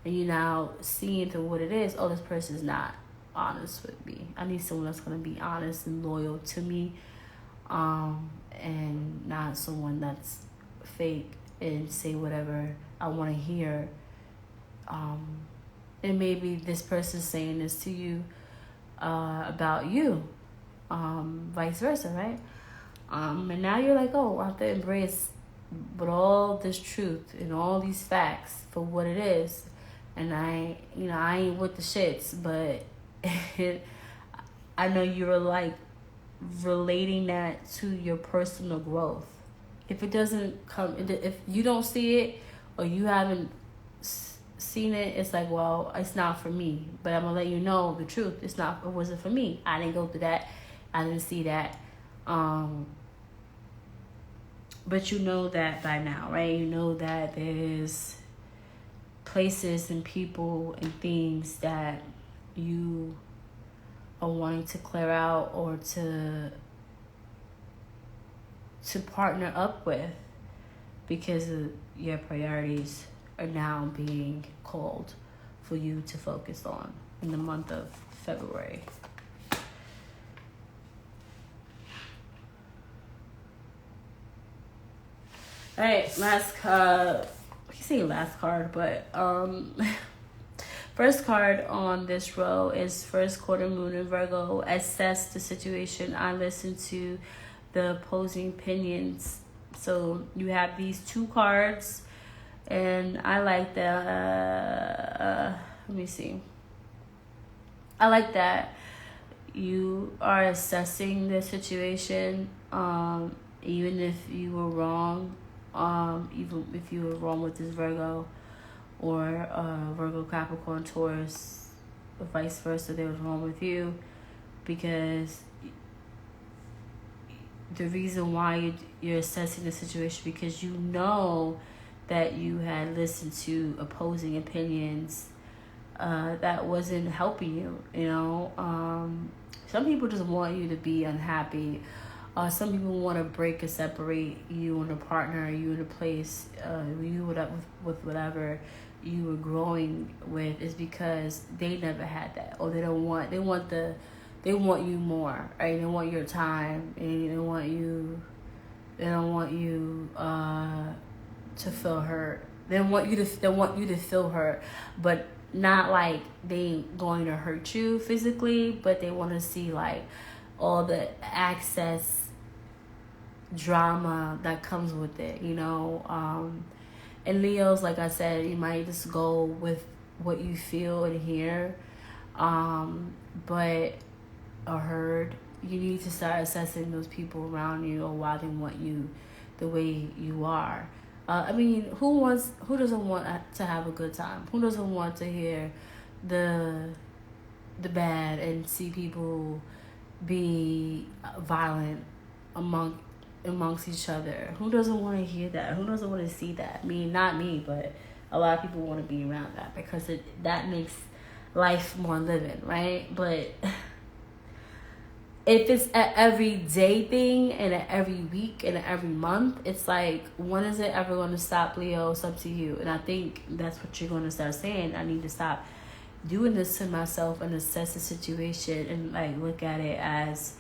and you now seeing through what it is. Oh, this person's not honest with me. I need someone that's going to be honest and loyal to me, and not someone that's fake and say whatever I want to hear. And maybe this person's saying this to you about you, vice versa, right? And now you're like, oh, I have to embrace with all this truth and all these facts for what it is. And I ain't with the shits, but I know you're like relating that to your personal growth. If it doesn't come, if you don't see it, or you haven't seen it, it's like, well, it's not for me. But I'm gonna let you know the truth. It wasn't for me. I didn't go through that. I didn't see that. But you know that by now, right? You know that there's places and people and things that you are wanting to clear out, or to partner up with, because your priorities are now being called for you to focus on in the month of February. All right, last card. I keep saying last card, but first card on this row is first quarter moon in Virgo. Assess the situation. I listen to the opposing opinions. So you have these two cards, and I like that. Let me see. I like that you are assessing the situation, even if you were wrong. Even if you were wrong with this Virgo, or Virgo, Capricorn, Taurus, or vice versa, they was wrong with you, because the reason why you're assessing the situation, because you know that you had listened to opposing opinions that wasn't helping you. Some people just want you to be unhappy. Some people want to break and separate you and a partner, you in a place, you with whatever you were growing with, is because they never had that, or they want you more, right? They want your time, and they don't want you to feel hurt. They want you to feel hurt, but not like they going to hurt you physically, but they want to see like all the access drama that comes with it, and Leos, like I said, you might just go with what you feel and hear, but or heard. You need to start assessing those people around you, or why they want you the way you are. Who doesn't want to have a good time? Who doesn't want to hear the bad and see people be violent amongst each other? Who doesn't want to hear that? Who doesn't want to see that? Not me, but a lot of people want to be around that, because that makes life more living, right? But if it's an everyday thing, and an every week, and an every month, it's like, when is it ever going to stop, Leo? It's up to you. And I think that's what you're going to start saying. I need to stop doing this to myself and assess the situation, and like look at it as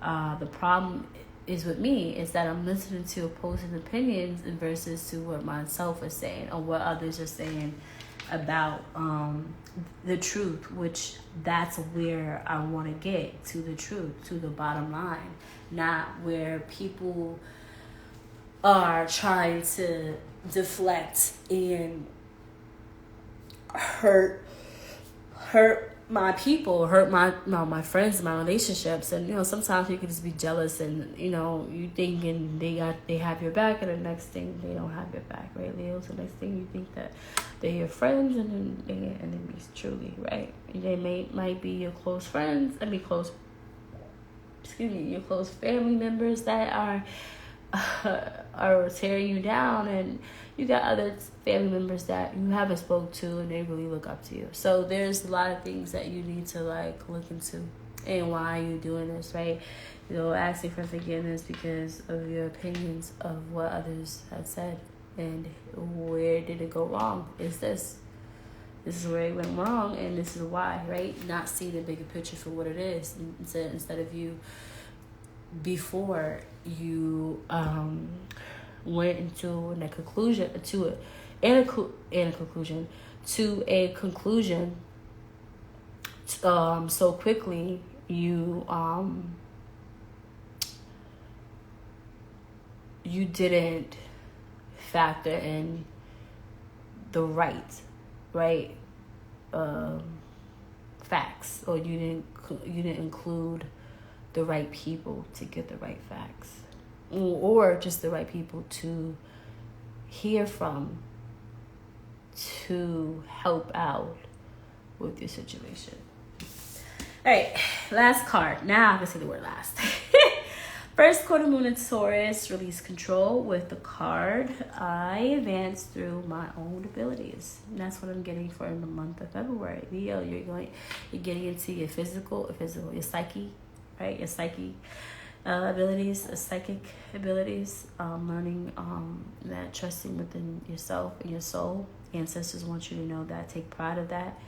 the problem is with me, is that I'm listening to opposing opinions versus to what myself is saying, or what others are saying about the truth, which that's where I want to get to, the truth, to the bottom line, not where people are trying to deflect and hurt hurt my people, hurt my friends, my relationships. And sometimes you can just be jealous, and you thinking they have your back, and the next thing they don't have your back, right, Leo? So the next thing you think that they're your friends, and then they're enemies, truly, right? They might be your close friends, your close family members that are tearing you down, and you got other family members that you haven't spoke to, and they really look up to you. So there's a lot of things that you need to look into, and why are you doing this, right? Asking for forgiveness because of your opinions of what others have said, and where did it go wrong? This is where it went wrong, and this is why, right? Not see the bigger picture for what it is, instead of you, before you went into a conclusion so quickly. You didn't factor in the right facts, or you didn't include the right people to get the right facts, or just the right people to hear from, to help out with your situation. All right, last card. Now I can say the word last. First quarter moon in Taurus, release control with the card. I advance through my own abilities. And that's what I'm getting for in the month of February. Leo, you're getting into your your psyche, right? Your psyche abilities, psychic abilities, learning that, trusting within yourself and your soul. Ancestors want you to know that. Take pride of that.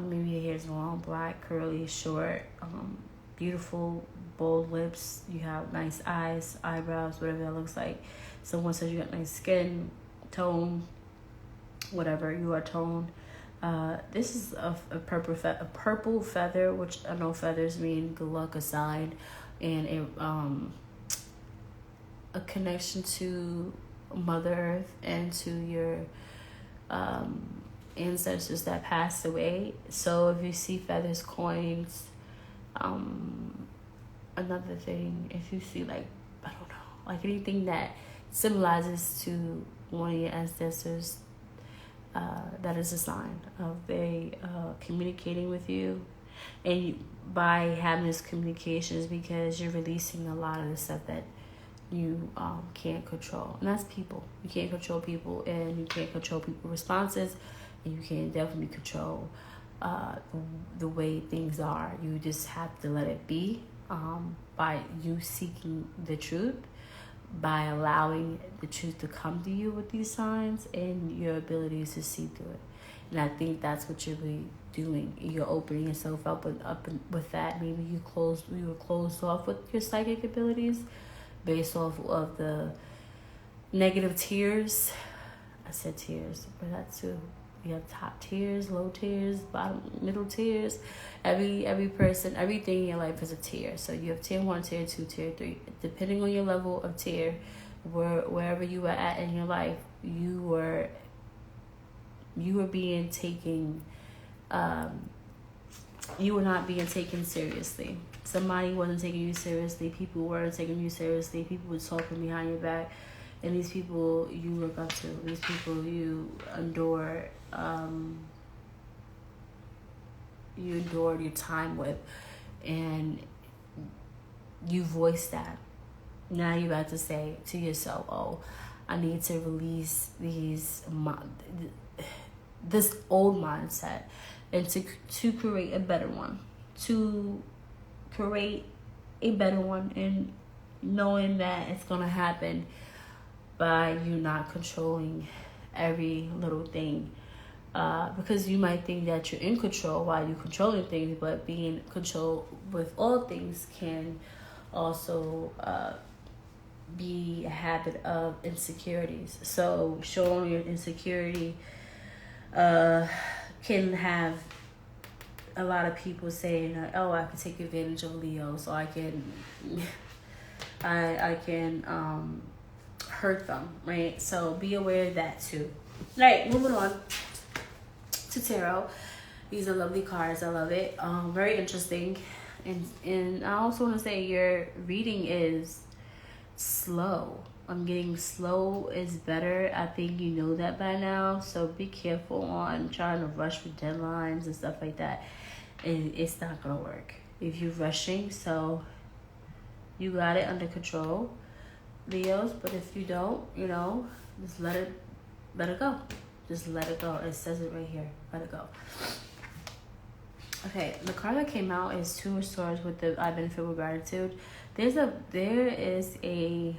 Maybe your hair's long, black, curly, short, beautiful, bold lips. You have nice eyes, eyebrows, whatever that looks like. Someone says you got nice skin tone, whatever you are toned. This is a purple feather, which I know feathers mean good luck, a sign, and a connection to Mother Earth and to your ancestors that passed away. So if you see feathers, coins, another thing, if you see anything that symbolizes to one of your ancestors, that is a sign of they communicating with you. And by having this communication is because you're releasing a lot of the stuff that you can't control, and that's people. You can't control people, and you can't control people's responses, and you can't definitely control the way things are. You just have to let it be, by you seeking the truth, by allowing the truth to come to you with these signs and your abilities to see through it. And I think that's what you're really doing. You're opening yourself up with that. Maybe you were closed off with your psychic abilities based off of the negative tiers. I said tiers, but that too. You have top tiers, low tiers, bottom, middle tiers. Every person, everything in your life is a tier. So you have tier 1, tier 2, tier 3. Depending on your level of tier, wherever you were at in your life, you were being taken. You were not being taken seriously. Somebody wasn't taking you seriously. People weren't taking you seriously. People were talking behind your back. And these people you look up to, these people you adore, you endured your time with, and you voiced that. Now you're about to say to yourself, oh, I need to release this old mindset and to create a better one. To create a better one, and knowing that it's going to happen by you not controlling every little thing. Because you might think that you're in control while you're controlling things, but being in control with all things can also be a habit of insecurities. So showing your insecurity can have a lot of people saying, oh, I can take advantage of Leo, so I can hurt them, right? So be aware of that too. Right, moving on to tarot. These are lovely cards. I love it. Very interesting. And I also want to say your reading is slow. I'm getting slow is better. I think you know that by now. So be careful on trying to rush with deadlines and stuff like that. It's not going to work if you're rushing. So you got it under control, Leos. But if you don't, just let it go. Just let it go. It says it right here. Let it go. Okay, the card that came out is Two of Swords with the I benefit with gratitude. There is a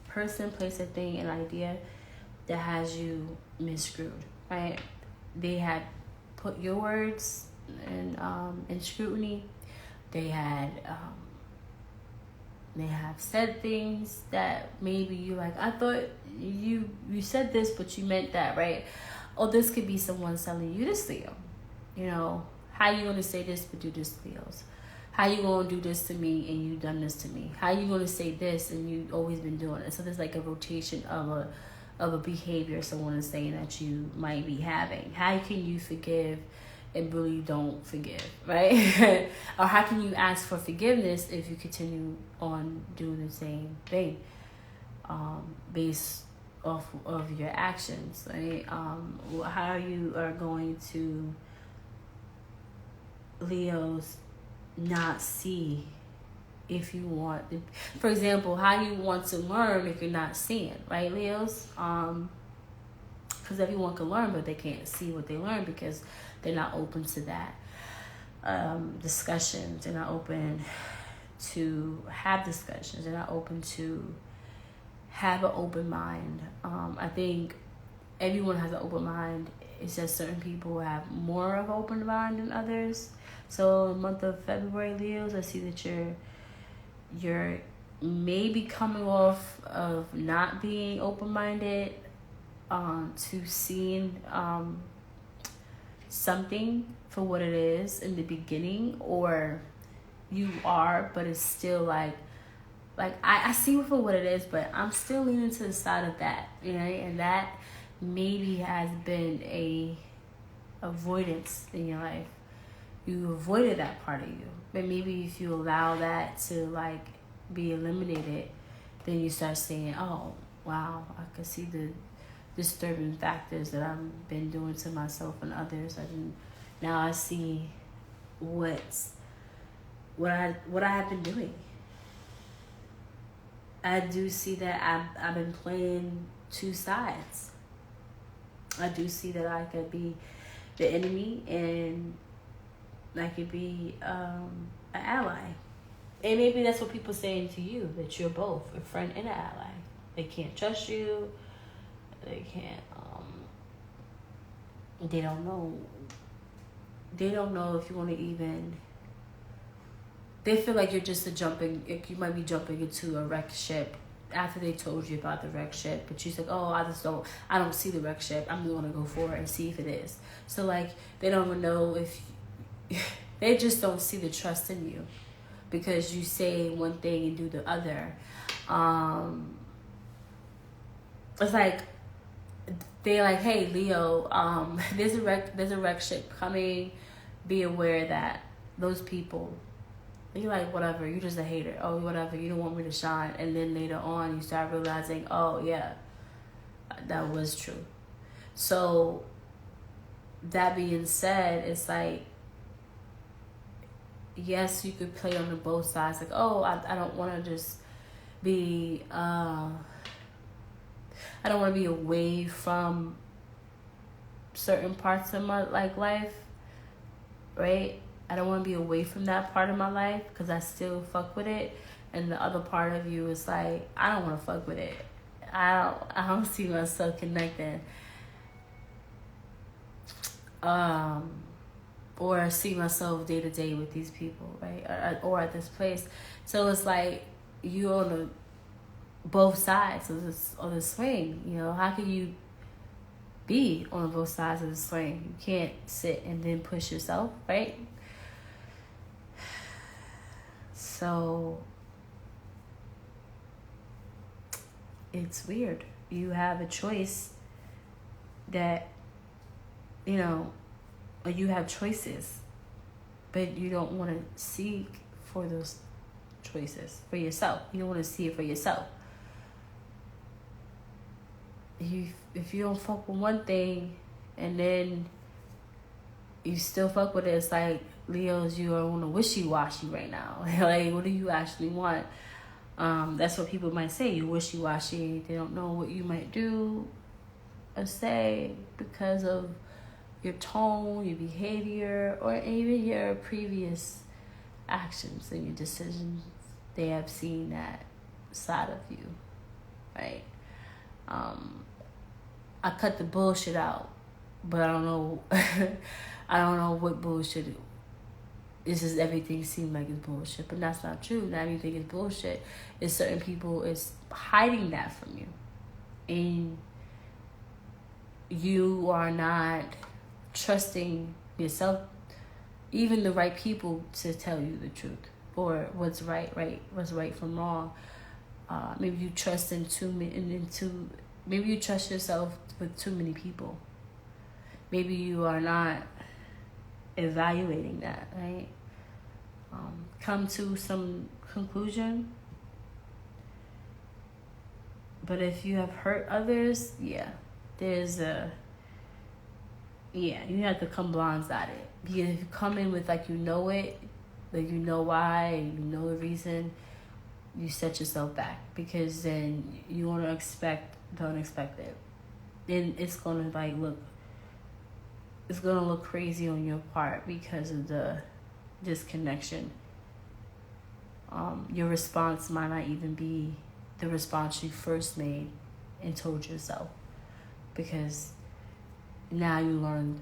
person, place, a thing, an idea that has you miscrewed, right? They had put your words in scrutiny. They have said things that maybe you like, I thought you said this, but you meant that, right? Or this could be someone telling you this, Leo. How you going to say this but do this, Leos? How you going to do this to me and you done this to me? How you going to say this and you always been doing it? So there's like a rotation of a behavior someone is saying that you might be having. How can you forgive and really don't forgive, right? Or how can you ask for forgiveness if you continue on doing the same thing based off of your actions, right? How you are going to, Leos, not see if you want, for example, how you want to learn if you're not seeing, right, Leos? Because everyone can learn, but they can't see what they learn because they're not open to that discussions. They're not open to have discussions. They're not open to have an open mind. I think everyone has an open mind. It's just certain people have more of an open mind than others. So the month of February, Leos, I see that you're maybe coming off of not being open-minded to seeing something for what it is in the beginning, or you are, but it's still like I see it for what it is, but I'm still leaning to the side of that, and that maybe has been a avoidance in your life. You avoided that part of you, but maybe if you allow that to like be eliminated, then you start saying, oh wow, I can see the disturbing factors that I've been doing to myself and others. Now I see what I have been doing. I do see that I've been playing two sides. I do see that I could be the enemy and I could be an ally. And maybe that's what people saying to you, that you're both a friend and an ally. They can't trust you. They can't, they don't know if you want to even, they feel like you're just you might be jumping into a wrecked ship after they told you about the wrecked ship, but you're like, oh, I don't see the wrecked ship. I'm going to go for it and see if it is. So like, they don't even know if, they just don't see the trust in you because you say one thing and do the other. It's like, they're like, hey, Leo, there's a wreck ship coming. Be aware that those people, you're like, whatever, you're just a hater. Oh, whatever, you don't want me to shine. And then later on, you start realizing, oh, yeah, that was true. So that being said, it's like, yes, you could play on the both sides. Like, oh, I don't want to just be, I don't want to be away from certain parts of my life, right? I don't want to be away from that part of my life because I still fuck with it. And the other part of you is like, I don't want to fuck with it. I don't see myself connecting. Or see myself day to day with these people, right? Or at this place. So it's like you on both sides of the swing. How can you be on both sides of the swing? You can't sit and then push yourself, right? So it's weird. you have a choice that, you know, or you have choices, but you don't want to seek for those choices for yourself. You don't want to see it for yourself. If you don't fuck with one thing and then you still fuck with it, it's like, Leos, you are on a wishy-washy right now. Like, what do you actually want? That's what people might say. You wishy-washy. They don't know what you might do or say because of your tone, your behavior, or even your previous actions and your decisions. They have seen that side of you, right? I cut the bullshit out, but I don't know. I don't know what bullshit. It's just everything seems like it's bullshit, but that's not true. Not everything is bullshit. It's certain people is hiding that from you, and you are not trusting yourself, even the right people, to tell you the truth or what's right, what's right from wrong. Maybe you trust maybe you trust yourself with too many people. Maybe you are not evaluating that, right? Come to some conclusion. But if you have hurt others, you have to come bronze at it. Because if you come in with like you know it, like you know why, you know the reason, you set yourself back, because then you want to expect the unexpected. Then it's gonna look crazy on your part because of the disconnection. Your response might not even be the response you first made and told yourself, because now you learned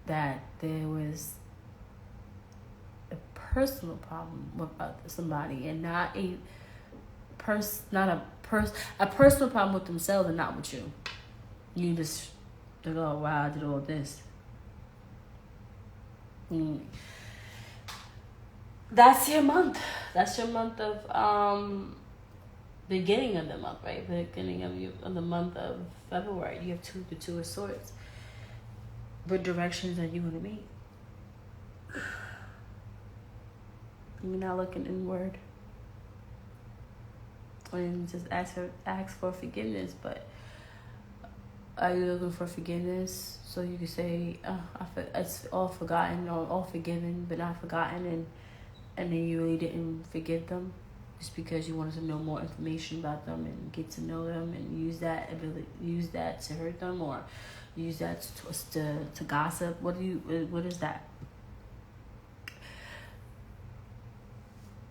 that there was a personal problem with somebody, and not a personal problem with themselves and not with you. You just like, oh wow, I did all this. That's your month. That's your month of beginning of the month, right? Beginning of the month of February. You have the Two of Swords. What directions are you going to make? You're not looking inward. And just ask for forgiveness, but are you looking for forgiveness so you can say, it's all forgotten, or all forgiven but not forgotten, and then you really didn't forgive them just because you wanted to know more information about them and get to know them and use that to hurt them, or use that to gossip? What is that?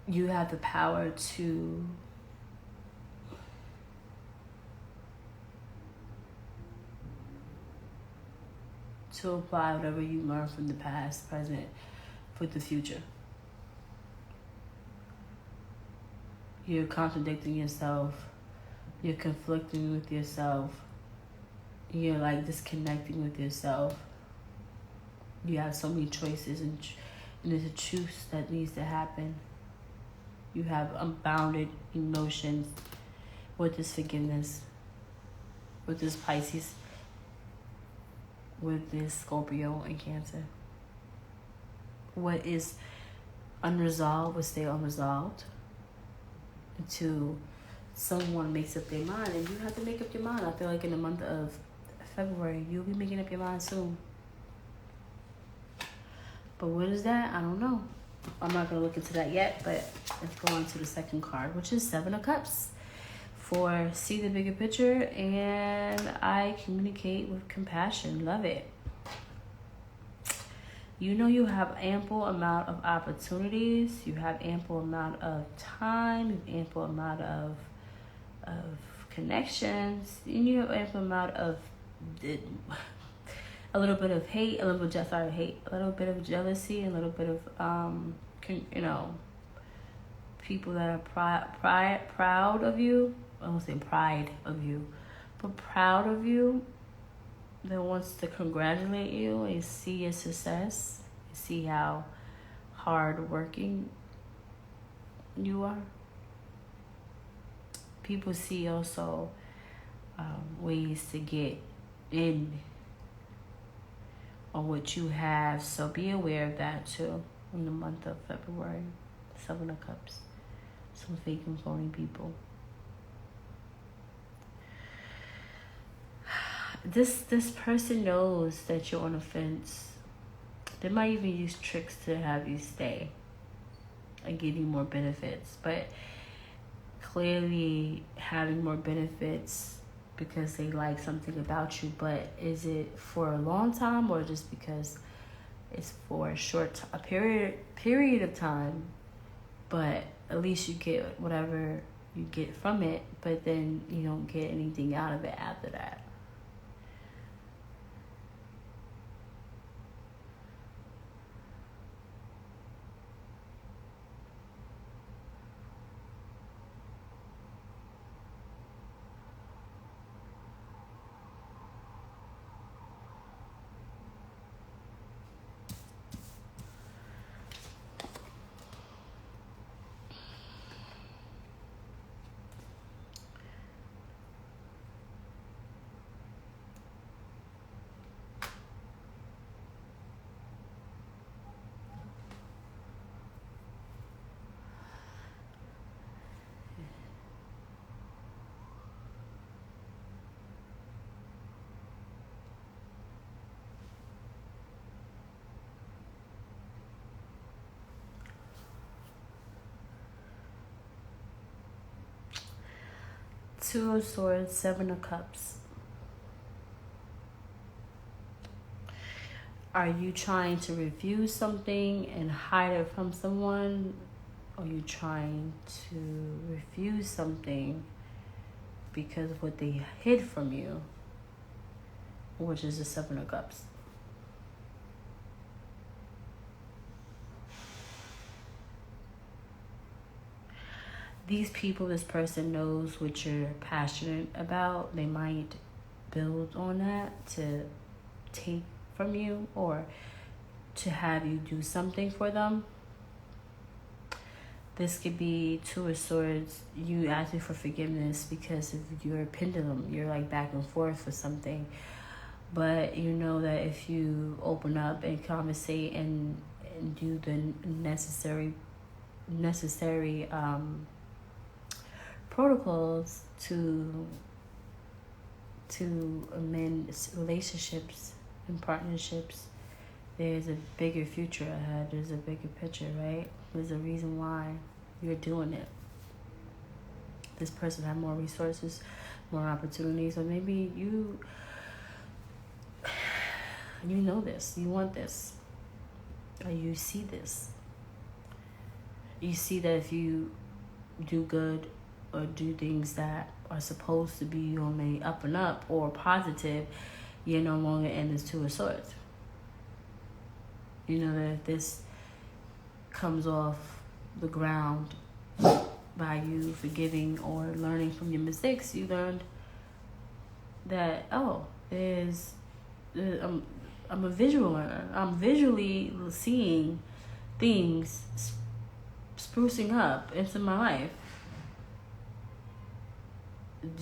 You have the power to apply whatever you learn from the past, present, for the future. You're contradicting yourself. You're conflicting with yourself. You're like disconnecting with yourself. You have so many choices, and there's a truth that needs to happen. You have unbounded emotions with this forgiveness, with this Pisces, with this Scorpio and Cancer. What is unresolved will stay unresolved until someone makes up their mind. And you have to make up your mind. I feel like in the month of February, you'll be making up your mind soon. But what is that? I don't know. I'm not going to look into that yet, but let's go on to the second card, which is Seven of Cups. For see the bigger picture, and I communicate with compassion. Love it. You know you have ample amount of opportunities. You have ample amount of time. You have ample amount of connections. And you have ample amount of a little bit of hate, a little bit of jealousy, a little bit of people that are proud of you. I won't say pride of you, but proud of you, that wants to congratulate you and see your success, see how hard working you are. people see also ways to get in on what you have. So be aware of that too in the month of February. Seven of Cups. Some fake and phony people. This person knows that you're on the fence. They might even use tricks to have you stay and give you more benefits. But clearly having more benefits because they like something about you. But is it for a long time or just because it's for a period of time? But at least you get whatever you get from it, but then you don't get anything out of it after that. Two of Swords, Seven of Cups. Are you trying to refuse something and hide it from someone? Or are you trying to refuse something because of what they hid from you? Which is the Seven of Cups. These people, this person knows what you're passionate about. They might build on that to take from you or to have you do something for them. This could be Two of Swords, you asking for forgiveness because of your pendulum. You're like back and forth with something. But you know that if you open up and conversate and do the necessary protocols to amend relationships and partnerships, there's a bigger future ahead. There's a bigger picture, right? There's a reason why you're doing it. This person has more resources, more opportunities, or maybe you know this, you want this, or you see this. You see that if you do good or do things that are supposed to be on the up and up or positive, you're no longer in this Two of Swords. You know that if this comes off the ground by you forgiving or learning from your mistakes, you learned that, I'm a visual learner. I'm visually seeing things sprucing up into my life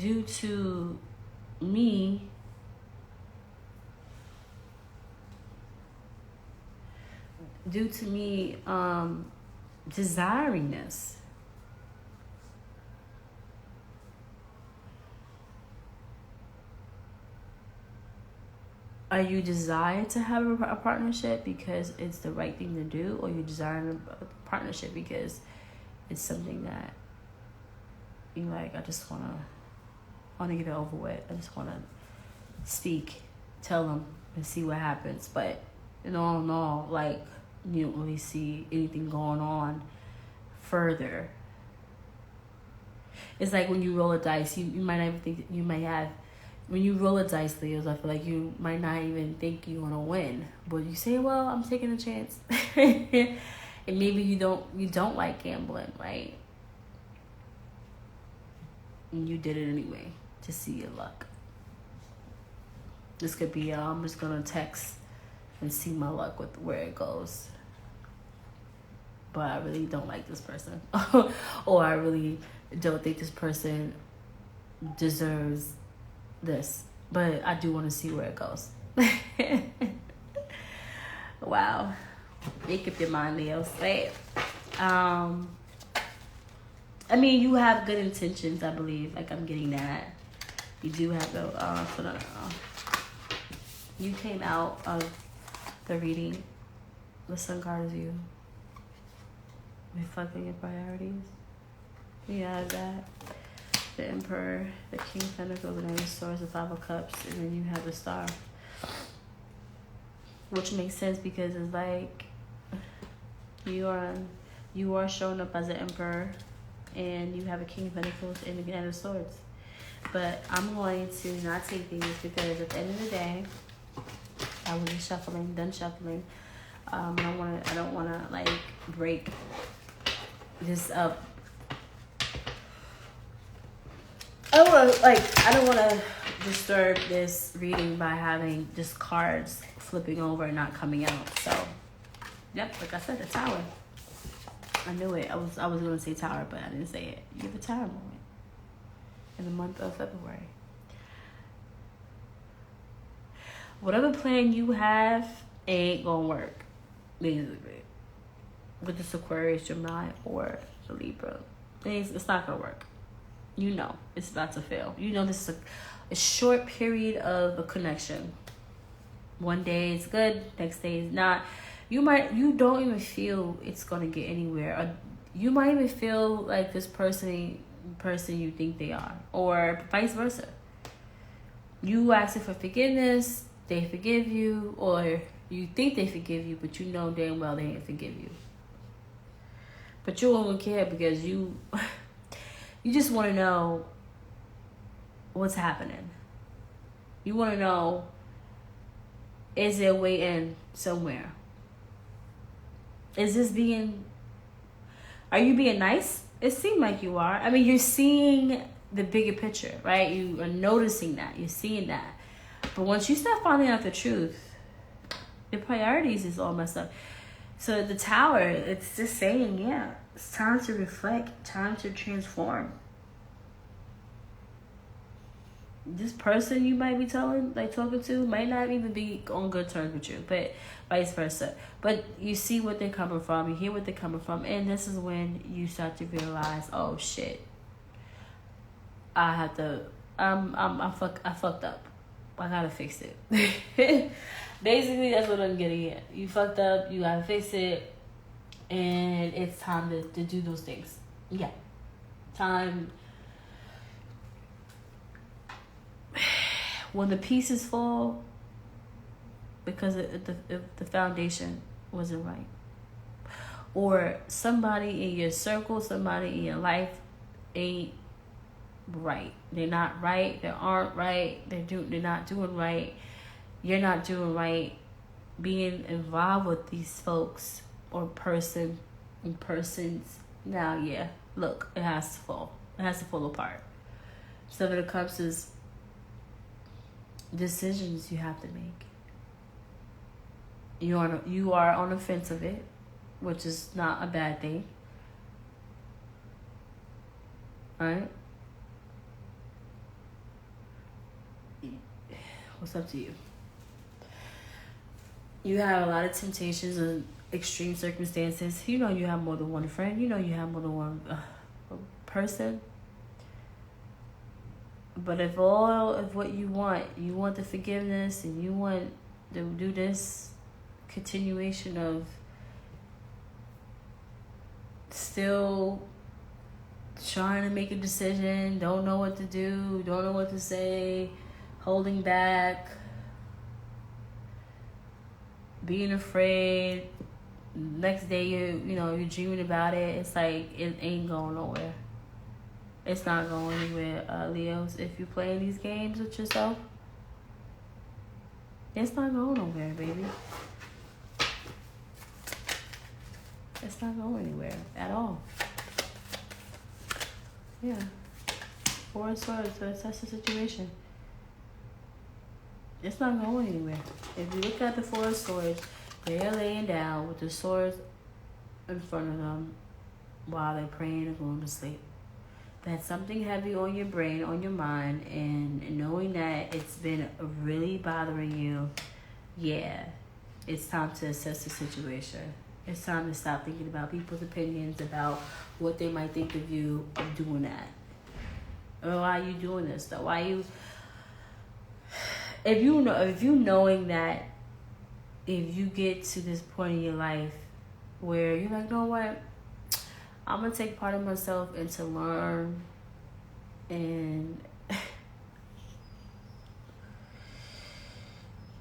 due to me desiring this. Are you desired to have a partnership because it's the right thing to do, or you desire a partnership because it's something that you like, I just want to get it over with. I just want to speak, tell them, and see what happens. But in all, like, you don't really see anything going on further. It's like when you roll a dice, you might not even think you might have. When you roll a dice, Leos, I feel like you might not even think you're gonna win, but you say, "Well, I'm taking a chance," and maybe you don't like gambling, right? And you did it anyway to see your luck. This could be, I'm just gonna text and see my luck with where it goes. But I really don't like this person, or I really don't think this person deserves this, but I do want to see where it goes. Wow. Make up your mind, Leo. Say it. I mean, you have good intentions, I believe. Like, I'm getting that. You do have the, you came out of the reading. The Sun card is you. Reflecting your priorities. You have that. The Emperor, the King of Pentacles, the Nine of Swords, the Five of Cups, and then you have the Star. Which makes sense because it's like you are showing up as an Emperor, and you have a King of Pentacles and the Nine of Swords. But I'm going to not take these because at the end of the day, I was just done shuffling. I don't wanna like break this up. I don't wanna disturb this reading by having just cards flipping over and not coming out. So, yep, like I said, the Tower. I knew it. I was gonna say Tower, but I didn't say it. You have a Tower moment in the month of February. Whatever plan you have ain't gonna work, basically. With this Aquarius, Gemini, or the Libra, it's not gonna work. You know it's about to fail. You know this is a short period of a connection. One day it's good, next day it's not. You don't even feel it's gonna get anywhere. Or you might even feel like this person you think they are, or vice versa. You asking for forgiveness, they forgive you, or you think they forgive you, but you know damn well they ain't forgive you. But you don't care because you just want to know what's happening. You want to know, is there a way in somewhere? Are you being nice? It seems like you are. I mean, you're seeing the bigger picture, right? You are noticing that. You're seeing that. But once you start finding out the truth, your priorities is all messed up. So the Tower, it's just saying, yeah, it's time to reflect, time to transform. This person you might be talking to might not even be on good terms with you, but vice versa. But you see what they're coming from, you hear what they're coming from, and this is when you start to realize, oh shit, I fucked up. I gotta fix it. Basically, that's what I'm getting at. You fucked up, you gotta fix it, and it's time to do those things. Yeah. Time. When the pieces fall, because the foundation wasn't right. Or somebody in your circle, somebody in your life ain't right. They're not right. They aren't right. They're not doing right. You're not doing right. Being involved with these folks or persons. Now, yeah, look, it has to fall. It has to fall apart. Seven of Cups is decisions you have to make. You are on the fence of it, which is not a bad thing. Right? What's up to you? You have a lot of temptations and extreme circumstances. You know you have more than one friend. You know you have more than one person. But if all of what you want the forgiveness, and you want to do this continuation of still trying to make a decision, don't know what to do, don't know what to say, holding back, being afraid, next day you're dreaming about it, it's like it ain't going nowhere. It's not going anywhere, Leos. If you're playing these games with yourself, it's not going nowhere, baby. It's not going anywhere at all. Yeah. Four of Swords, so that's the situation. It's not going anywhere. If you look at the Four of Swords, they're laying down with the swords in front of them while they're praying and going to sleep. that's something heavy on your brain, on your mind, and knowing that it's been really bothering you, yeah, it's time to assess the situation. It's time to stop thinking about people's opinions, about what they might think of you of doing that. Or why are you doing this though? Why you, if you knowing that if you get to this point in your life where you're like, you know what, I'm gonna take part of myself and to learn and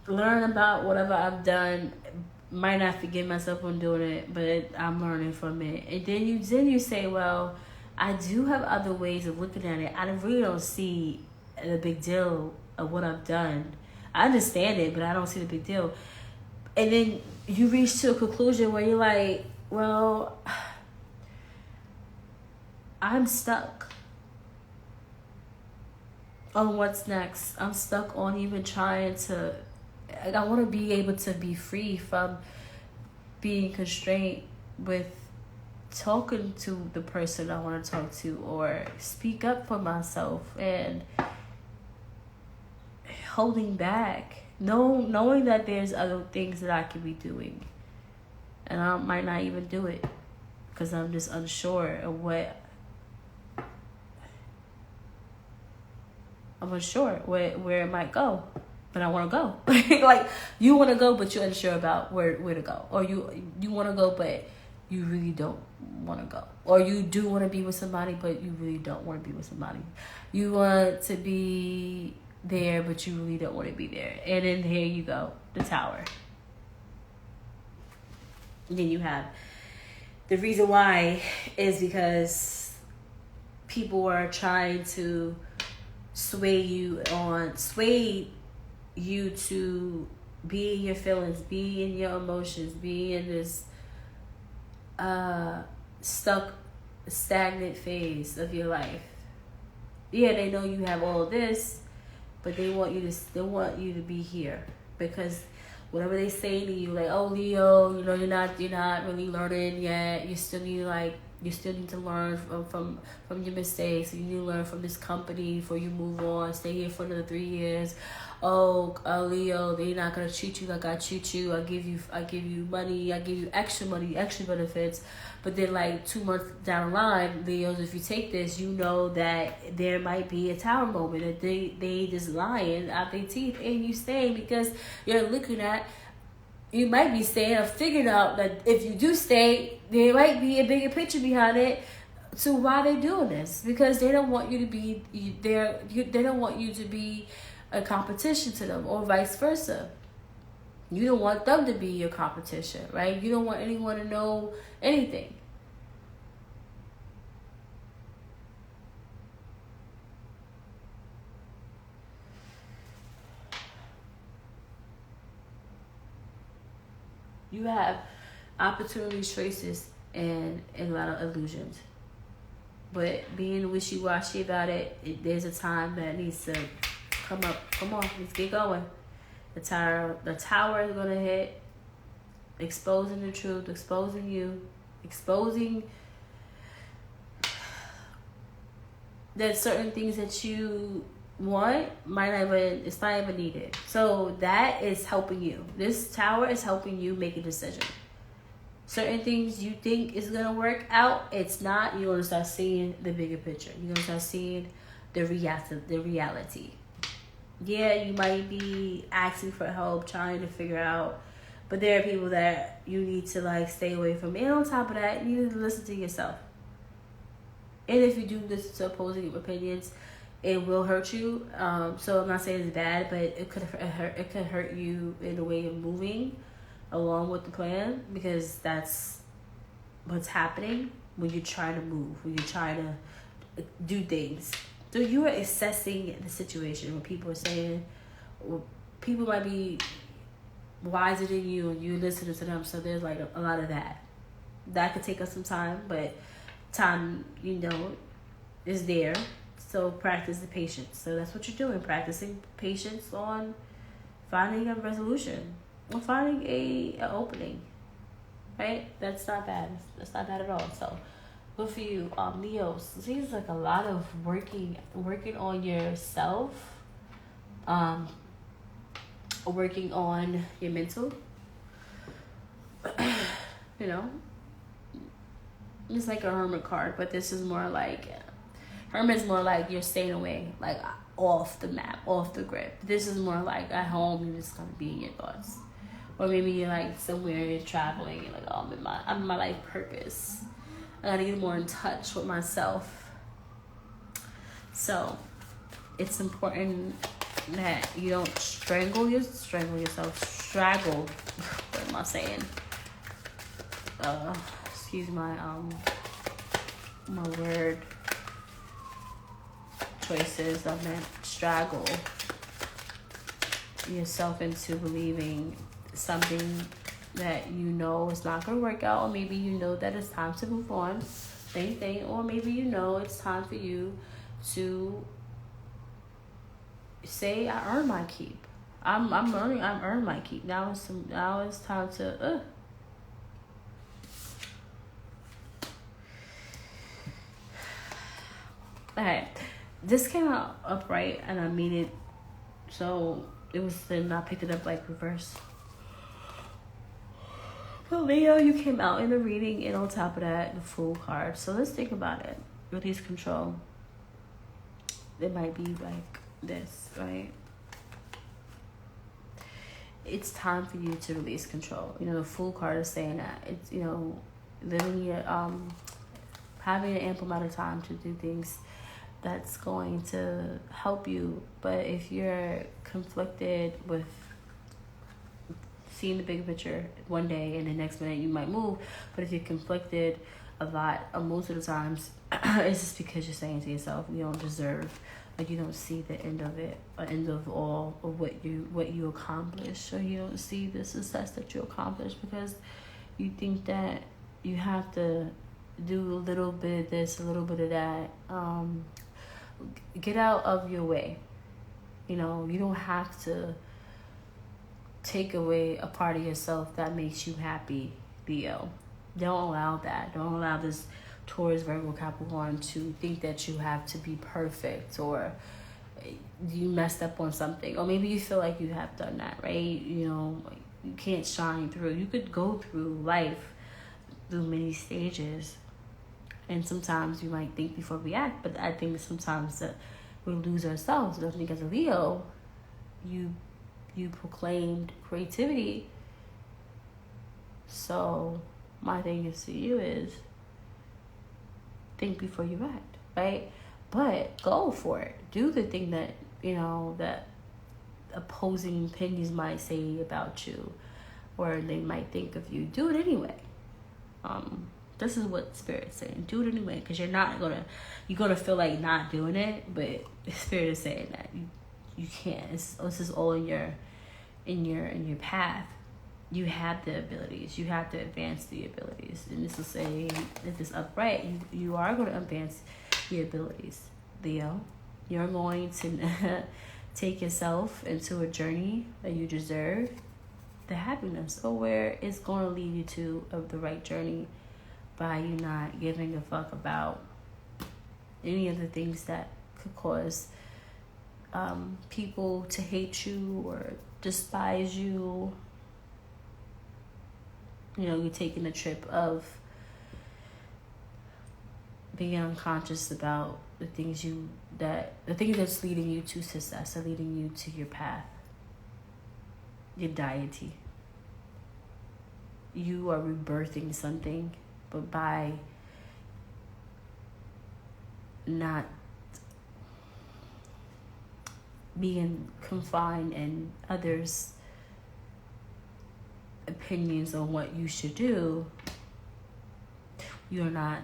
learn about whatever I've done. Might not forgive myself on doing it, but I'm learning from it. And then you say, well, I do have other ways of looking at it. I really don't see the big deal of what I've done. I understand it, but I don't see the big deal. And then you reach to a conclusion where you're like, well, I'm stuck on what's next. I'm stuck on even trying to, I want to be able to be free from being constrained with talking to the person I want to talk to, or speak up for myself, and holding back, knowing that there's other things that I could be doing, and I might not even do it because I'm just unsure of what. I'm unsure where it might go, but I want to go. Like, you want to go, but you're unsure about where to go. Or you want to go, but you really don't want to go. Or you do want to be with somebody, but you really don't want to be with somebody. You want to be there, but you really don't want to be there. And then here you go, the tower. And then you have the reason why is because people are trying to sway you to be in your feelings, be in your emotions, be in this stagnant phase of your life. Yeah, they know you have all this, but they want you to be here, because whatever they say to you, like, oh, Leo, you're not really learning yet. You still need to learn from your mistakes. You need to learn from this company before you move on. Stay here for another 3 years. Oh, Leo, they're not gonna treat you like I treat you. I give you money. I give you extra money, extra benefits. But then, like 2 months down the line, Leos, if you take this, you know that there might be a tower moment that they just lying out their teeth, and you stay because you're looking at. You might be staying or figuring out that if you do stay, there might be a bigger picture behind it to why they're doing this, because they don't want you to be they don't want you to be a competition to them, or vice versa. You don't want them to be your competition, right? You don't want anyone to know anything. You have opportunities, choices, and a lot of illusions. But being wishy-washy about it, there's a time that needs to come up. Come on, let's get going. The tower is going to hit, exposing the truth, exposing you, exposing that certain things that you want it's not even needed. So that is helping you. This tower is helping you make a decision. Certain things you think is gonna work out, it's not. You're gonna start seeing the bigger picture. You're gonna start seeing the reality. Yeah, you might be asking for help, trying to figure out, but there are people that you need to stay away from. And on top of that, you need to listen to yourself. And if you do listen to opposing opinions, it will hurt you. So I'm not saying it's bad, but it could hurt you in the way of moving along with the plan, because that's what's happening when you're trying to move, when you're trying to do things. So you are assessing the situation. When people are saying, well, people might be wiser than you, and you listening to them. So there's a lot of that. That could take us some time, but time, is there. So practice the patience. So that's what you're doing, practicing patience on finding a resolution, or finding an opening, right? That's not bad. That's not bad at all. So Good for you, Leo. Seems like a lot of working on yourself, working on your mental. You know, it's like a hermit card, but this is more like hermit's more like you're staying away, like off the map, off the grid. This is more like at home. You're just gonna be in your thoughts, or maybe you're like somewhere you're traveling. You're like, oh, I'm in my life purpose. I gotta get more in touch with myself. So it's important that you don't strangle yourself. Straggle. What am I saying? Excuse my word choices. I meant straggle yourself into believing something that you know is not going to work out, or maybe you know that it's time to move on, same thing, or maybe you know it's time for you to say, I earned my keep. I'm earned my keep. Now it's time to Alright, this came out upright and I made it so it was, then I picked it up like reverse. Well, Leo, you came out in the reading, and on top of that, the Fool card. So let's think about it. Release control. It might be like this, right? It's time for you to release control. You know, the Fool card is saying that. It's, you know, living your, having an ample amount of time to do things that's going to help you. But if you're conflicted with seeing the big picture one day and the next minute you might move, but if you're conflicted a lot, most of the times it's just because you're saying to yourself, you don't deserve, like you don't see the end of it, or end of all of what you accomplish, or you don't see the success that you accomplish because you think that you have to do a little bit of this, a little bit of that. Get out of your way. You know, you don't have to take away a part of yourself that makes you happy, Leo. Don't allow that. Don't allow this Taurus, Virgo, Capricorn to think that you have to be perfect, or you messed up on something, or maybe you feel like you have done that, right? You know, you can't shine through. You could go through life through many stages, and sometimes you might think before we act, but I think sometimes that we lose ourselves. I think as a Leo, you proclaimed creativity. So my thing is to you is think before you act, right? But go for it. Do the thing that, you know, that opposing opinions might say about you, or they might think of you. Do it anyway. This is what Spirit's saying. Do it anyway, because you're gonna feel like not doing it, but Spirit is saying that you can't. This is all in your path. You have the abilities. You have to advance the abilities. And this will say, if it's upright, you are going to advance your abilities, Leo. You're going to take yourself into a journey that you deserve, the happiness, or where it's going to lead you to the right journey, by you not giving a fuck about any of the things that could cause people to hate you or despise you. You know, you're taking a trip of being unconscious about the things that's leading you to success, or leading you to your path, your deity. You are rebirthing something, but by not being confined in others' opinions on what you should do, you're not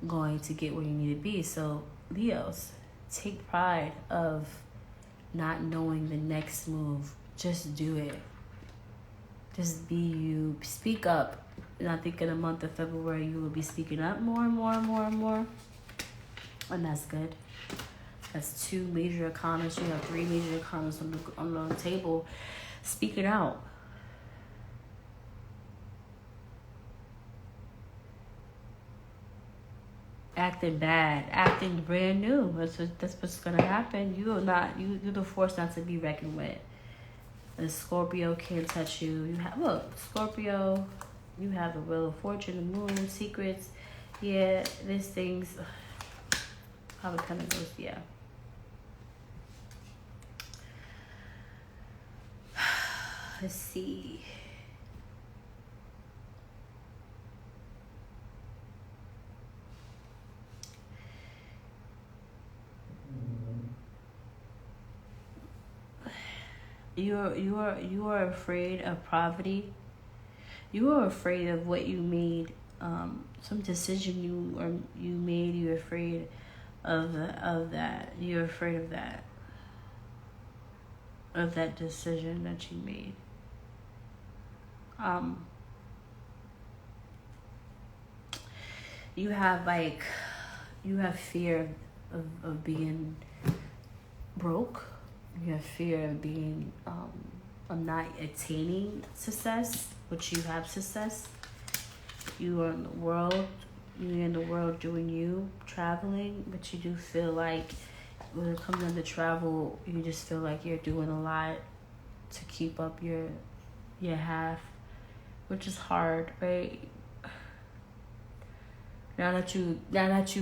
going to get where you need to be. So Leos, take pride of not knowing the next move. Just do it. Just be you. Speak up. And I think in the month of February you will be speaking up more and more and more and more. And that's good. That's 2 major economists. You have 3 major economists on the table. Speak it out. acting bad, acting brand new. That's what's gonna happen. You're the force not to be reckoned with. The Scorpio can't touch you. Scorpio, you have the Wheel of Fortune, the Moon, Secrets. Yeah, these things. How it kind of goes, yeah. Let's see. You are afraid of poverty. You are afraid of what you made. Some decision you made. You're afraid of that. You're afraid of that. Of that decision that you made. You have fear of being broke. You have fear of being of not attaining success, but you have success. You are in the world. You're in the world doing you, traveling, but you do feel like when it comes down to travel, you just feel like you're doing a lot to keep up your half, which is hard, right? Now that you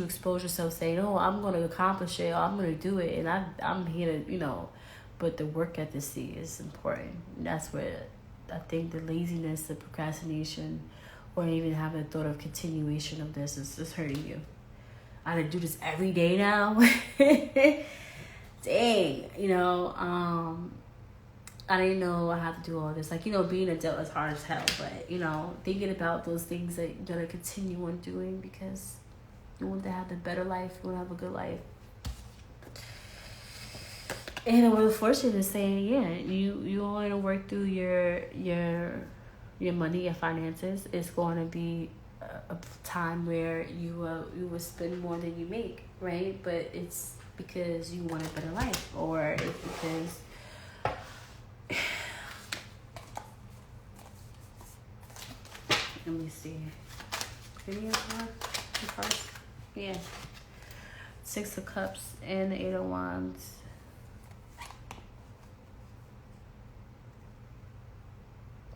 expose yourself, saying, "Oh, I'm going to accomplish it. Or I'm going to do it," and I'm here to, but the work ethic is important. And that's where I think the laziness, the procrastination, or even having a thought of continuation of this is hurting you. I gotta do this every day now. Dang, I didn't know I have to do all this. Like, being an adult is hard as hell, but, thinking about those things that you're gonna continue on doing because you want to have the better life, you want to have a good life. And I was fortunate to say, yeah, you want to work through your money, your finances. It's going to be a time where you will spend more than you make, right? But it's because you want a better life, or it's because let me see. Video cards? Yeah. 6 of Cups and the 8 of Wands.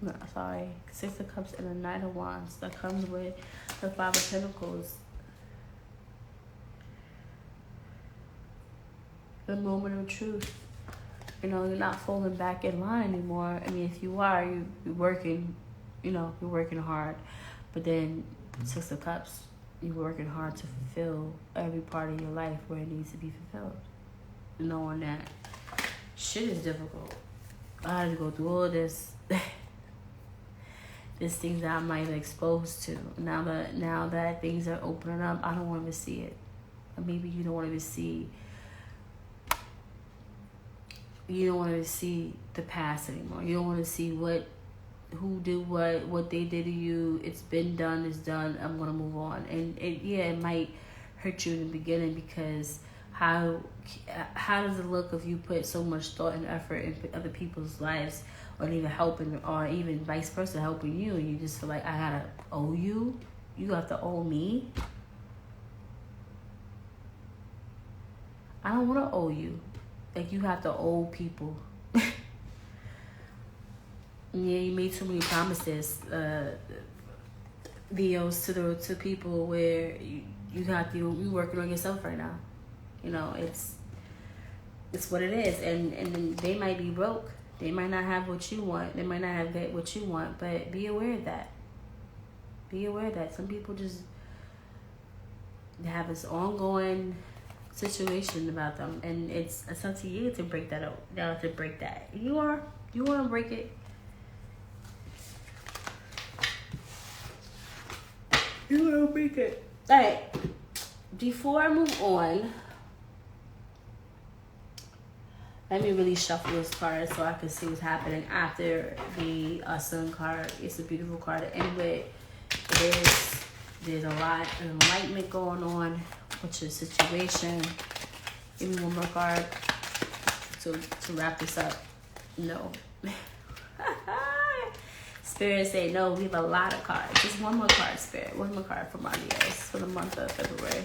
No, sorry. 6 of Cups and the 9 of Wands. That comes with the 5 of Pentacles. The moment of truth. You're not falling back in line anymore. I mean, if you are, you're working, you're working hard. But then 6 of Cups, you're working hard to fulfill every part of your life where it needs to be fulfilled. Knowing that shit is difficult. I had to go through all this. There's things that I'm not even exposed to. Now that things are opening up, I don't want to see it. Or maybe you don't want to see. You don't want to see the past anymore. You don't want to see who did what they did to you. It's been done. It's done. I'm gonna move on. And it might hurt you in the beginning because how does it look if you put so much thought and effort in other people's lives, or even helping, or even vice versa helping you, and you just feel like I gotta owe you. You have to owe me. I don't want to owe you. Like, you have to owe people. Yeah, you made too many promises, Leos, to people where you working on yourself right now. It's what it is, and they might be broke. They might not have what you want. They might not have what you want, but be aware of that. Be aware of that. Some people just have this ongoing situation about them, and it's up to you to break that out. Now to break that, you want to break it. You want to break it. All right. Before I move on, let me really shuffle this card so I can see what's happening after the Sun card. It's a beautiful card to end with. There's a lot of enlightenment going on with your situation. Give me one more card to wrap this up. No. Spirit say no. We have a lot of cards. Just one more card, Spirit. One more card from our Leos for the month of February.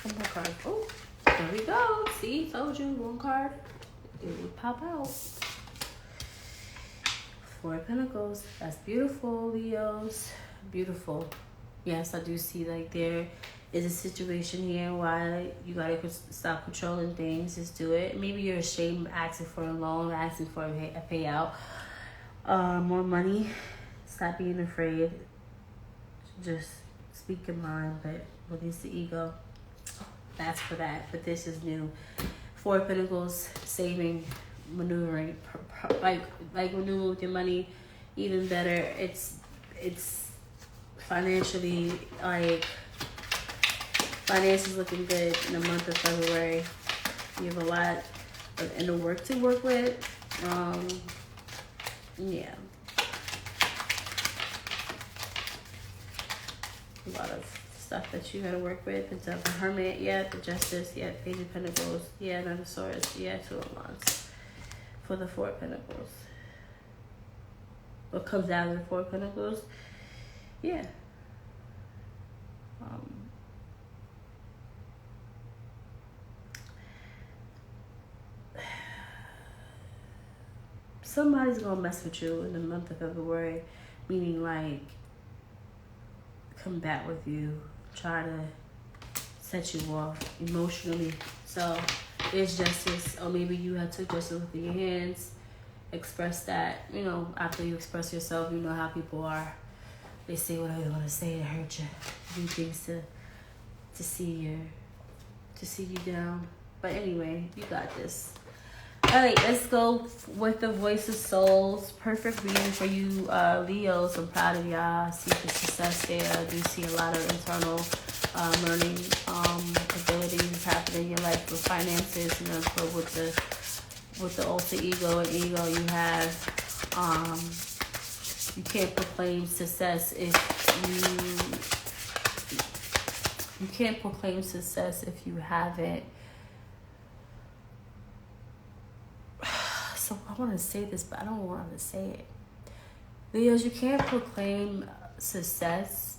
One more card. Oh, there we go. See, told you, one card. It would pop out. Four of Pentacles. That's beautiful, Leos. Beautiful. Yes, I do see like there is a situation here why you gotta stop controlling things. Just do it. Maybe you're ashamed of asking for a loan, asking for a payout, more money. Stop being afraid. Just speak your mind, but release the ego. That's for that. But this is new. Four of Pentacles, saving, maneuvering, like maneuver with your money, even better. It's financially, like, finances looking good in the month of February. You have a lot of inner work to work with. Yeah. A lot of stuff that you gotta work with. The Devil, Hermit, yeah, the Justice, yeah, Page of Pentacles, yeah, Knight of Swords, yeah, Two of Wands. For the Four of Pentacles. What comes out of the Four of Pentacles? Yeah. Somebody's gonna mess with you in the month of February, meaning like combat with you, try to set you off emotionally. So there's justice, or maybe you have took justice within your hands, express that. You know, after you express yourself, you know how people are. They say whatever they want to say to hurt you, do things to see you down. But anyway, you got this. All right, let's go with the Voice of Souls. Perfect reading for you, Leos. I'm proud of y'all. See the success there. I do see a lot of internal learning abilities happening in your life with finances. You know, so with the alter ego and ego you have, you can't proclaim success if you can't proclaim success if you haven't. So I want to say this, but I don't want to say it. Leos, you can't proclaim success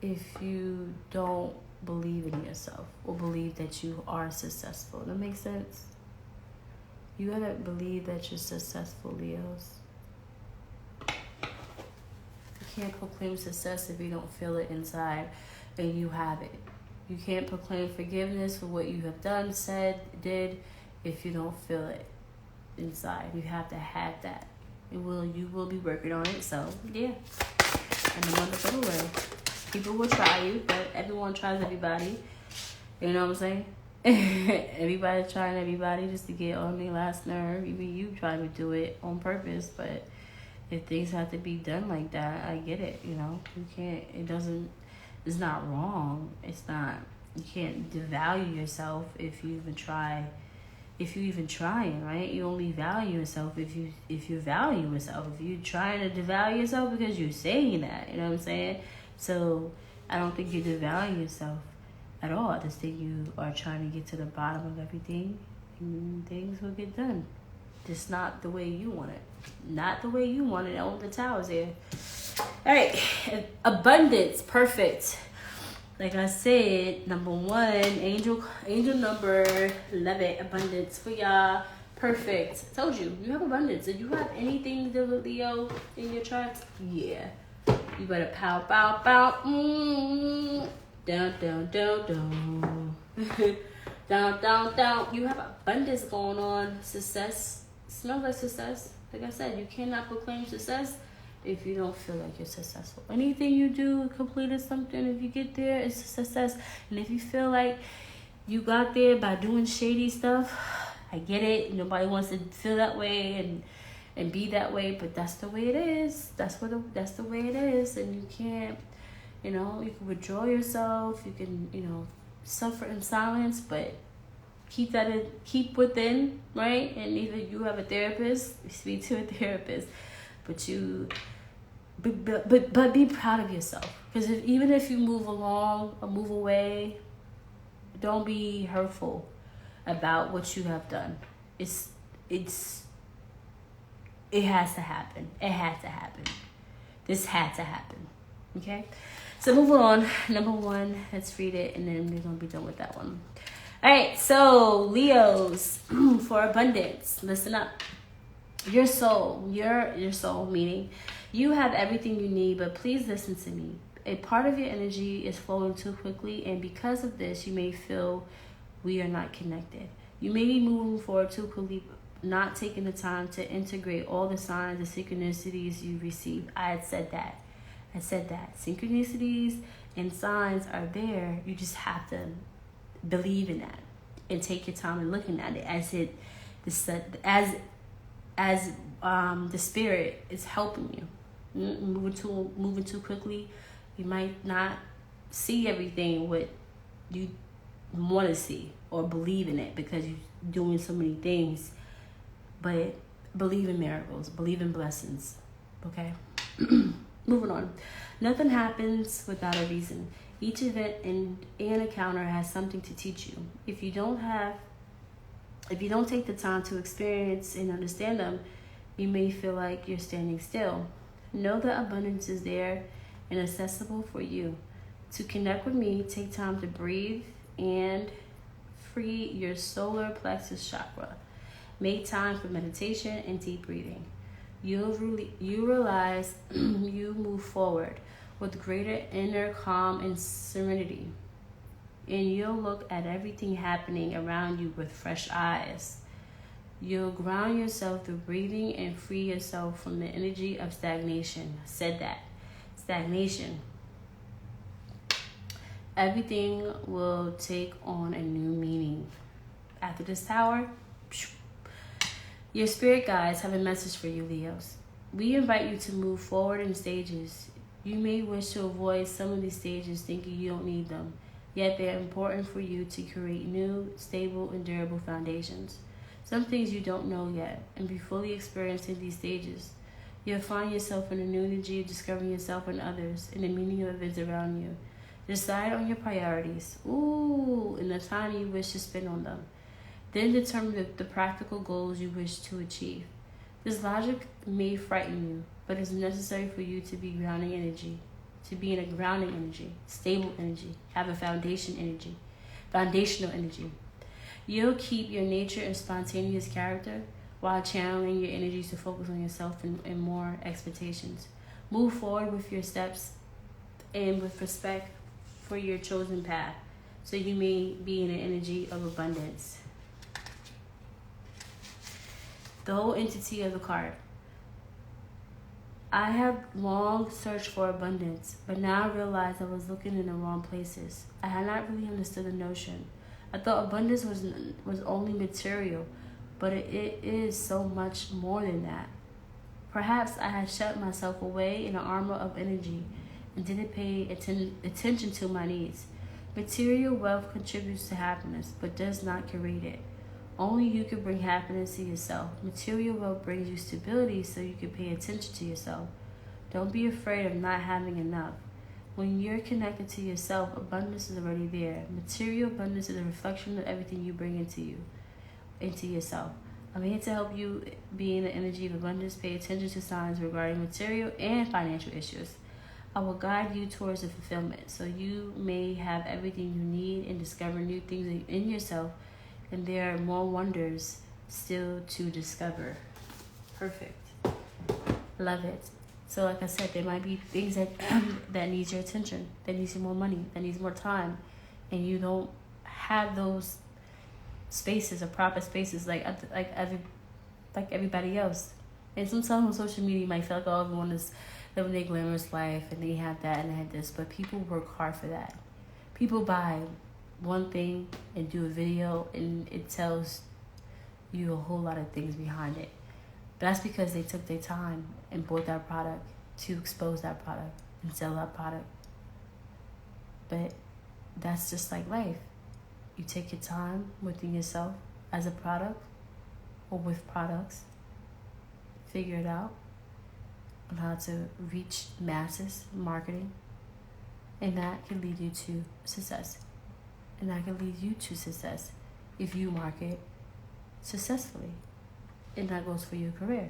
if you don't believe in yourself or believe that you are successful. That makes sense? You gotta believe that you're successful, Leos. You can't proclaim success if you don't feel it inside and you have it. You can't proclaim forgiveness for what you have done, said, did, if you don't feel it inside. You have to have that. You will be working on it. So yeah, in the month of February, people will try you, but everyone tries everybody. You know what I'm saying? Everybody's trying everybody just to get on their last nerve. Even you try to do it on purpose, but if things have to be done like that, I get it. You know, you can't. It's not wrong. It's not. You can't devalue yourself if you even try. If you even trying, right? You only value yourself if you value yourself. If you're trying to devalue yourself because you're saying that, you know what I'm saying? So I don't think you devalue yourself at all. I just think you are trying to get to the bottom of everything, and things will get done. Just not the way you want it. Not the way you want it. All the towers here. All right, abundance, perfect. Like I said, number 1, angel number 11, abundance for y'all. Perfect. Told you, you have abundance. Did you have anything to do with Leo in your chart? Yeah. You better pow, pow, pow. Down, down, down, down. Down, down, down. You have abundance going on. Success. Smells like success. Like I said, you cannot proclaim success if you don't feel like you're successful. Anything you do, completed something, if you get there, it's a success. And if you feel like you got there by doing shady stuff, I get it. Nobody wants to feel that way and be that way, but that's the way it is. That's the way it is. And you can't, you can withdraw yourself. You can, suffer in silence, but keep within, right? And either you have a therapist, speak to a therapist, but be proud of yourself. Because even if you move along or move away, don't be hurtful about what you have done. It has to happen. It had to happen. This had to happen. Okay? So moving on, number one, let's read it and then we're gonna be done with that one. All right, so Leos, for abundance, listen up. Your soul, your soul, meaning you have everything you need, but please listen to me. A part of your energy is flowing too quickly, and because of this, you may feel we are not connected. You may be moving forward too quickly, not taking the time to integrate all the signs and synchronicities you receive. I said that. Synchronicities and signs are there. You just have to believe in that and take your time in looking at it as the spirit is helping you. Moving too quickly, you might not see everything what you want to see or believe in it because you're doing so many things. But believe in miracles, believe in blessings. Okay. Moving on. Nothing happens without a reason. Each event and encounter has something to teach you. If you don't take the time to experience and understand them, you may feel like you're standing still. Know that abundance is there and accessible for you. To connect with me, take time to breathe and free your solar plexus chakra. Make time for meditation and deep breathing. You realize you move forward with greater inner calm and serenity. And you'll look at everything happening around you with fresh eyes. You'll ground yourself through breathing and free yourself from the energy of stagnation. I said that. Stagnation. Everything will take on a new meaning. After this tower, your spirit guides have a message for you, Leos. We invite you to move forward in stages. You may wish to avoid some of these stages thinking you don't need them, yet they're important for you to create new, stable, and durable foundations. Some things you don't know yet, and be fully experienced in these stages. You'll find yourself in a new energy of discovering yourself and others, and the meaning of events around you. Decide on your priorities, and the time you wish to spend on them. Then determine the practical goals you wish to achieve. This logic may frighten you, but it's necessary for you to be in a grounding energy, stable energy, have a foundational energy. You'll keep your nature and spontaneous character while channeling your energies to focus on yourself and more expectations. Move forward with your steps and with respect for your chosen path, so you may be in an energy of abundance. The whole entity of the card. I have long searched for abundance, but now I realize I was looking in the wrong places. I had not really understood the notion. I thought abundance was only material, but it is so much more than that. Perhaps I had shut myself away in an armor of energy and didn't pay attention to my needs. Material wealth contributes to happiness, but does not create it. Only you can bring happiness to yourself. Material wealth brings you stability so you can pay attention to yourself. Don't be afraid of not having enough. When you're connected to yourself, abundance is already there. Material abundance is a reflection of everything you bring into yourself. I'm here to help you be in the energy of abundance. Pay attention to signs regarding material and financial issues. I will guide you towards the fulfillment, so you may have everything you need and discover new things in yourself. And there are more wonders still to discover. Perfect. Love it. So like I said, there might be things that that needs your attention, that needs you more money, that needs more time, and you don't have those spaces or proper spaces like everybody else. And sometimes on social media you might feel like, oh, everyone is living their glamorous life and they have that and they have this, but people work hard for that. People buy one thing and do a video and it tells you a whole lot of things behind it. But that's because they took their time and bought that product to expose that product and sell that product. But that's just like life. You take your time within yourself as a product or with products, figure it out on how to reach masses, marketing, and that can lead you to success. And that can lead you to success if you market successfully. And that goes for your career.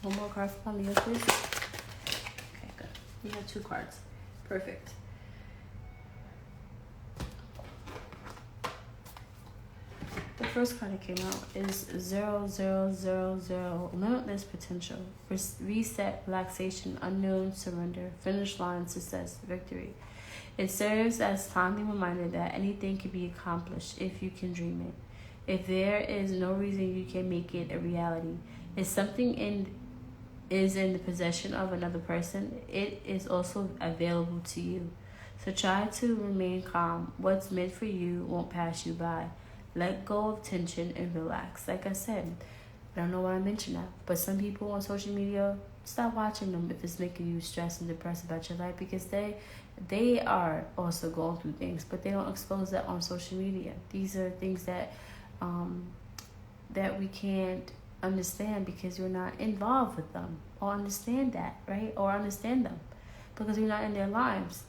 One more card for Leo, please. Okay, good. You have 2 cards. Perfect. The first card that came out is 0000, limitless potential, reset, relaxation, unknown, surrender, finish line, success, victory. It serves as timely reminder that anything can be accomplished if you can dream it. If there is no reason you can make it a reality, if something is in the possession of another person, it is also available to you. So try to remain calm. What's meant for you won't pass you by. Let go of tension and relax. Like I said, I don't know why I mentioned that, but some people on social media, stop watching them if it's making you stressed and depressed about your life, because they are also going through things, but they don't expose that on social media. These are things that that we can't understand because you're not involved with them or understand that, right? Or understand them because you're not in their lives.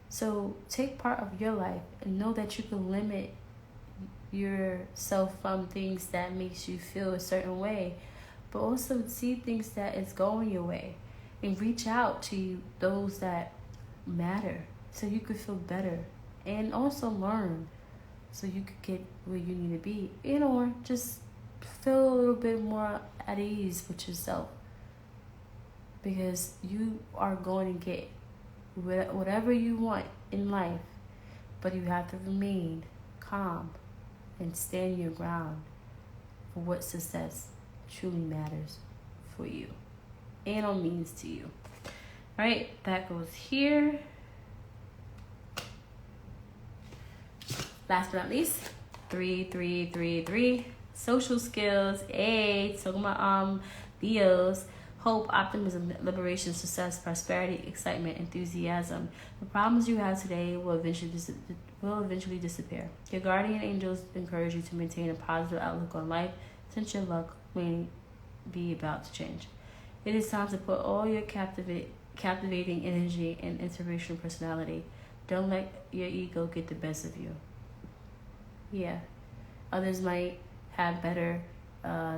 So take part of your life and know that you can limit yourself from things that makes you feel a certain way, but also see things that is going your way and reach out to those that matter so you could feel better and also learn so you could get where you need to be, or just feel a little bit more at ease with yourself, because you are going to get whatever you want in life, but you have to remain calm and stand your ground for what success truly matters for you and or means to you. All right, that goes here. Last but not least, 3. Social skills. Talking about Leos. Hope, optimism, liberation, success, prosperity, excitement, enthusiasm. The problems you have today will eventually disappear. Your guardian angels encourage you to maintain a positive outlook on life, since your luck may be about to change. It is time to put all your captivating energy and inspirational personality. Don't let your ego get the best of you. Yeah, others might have better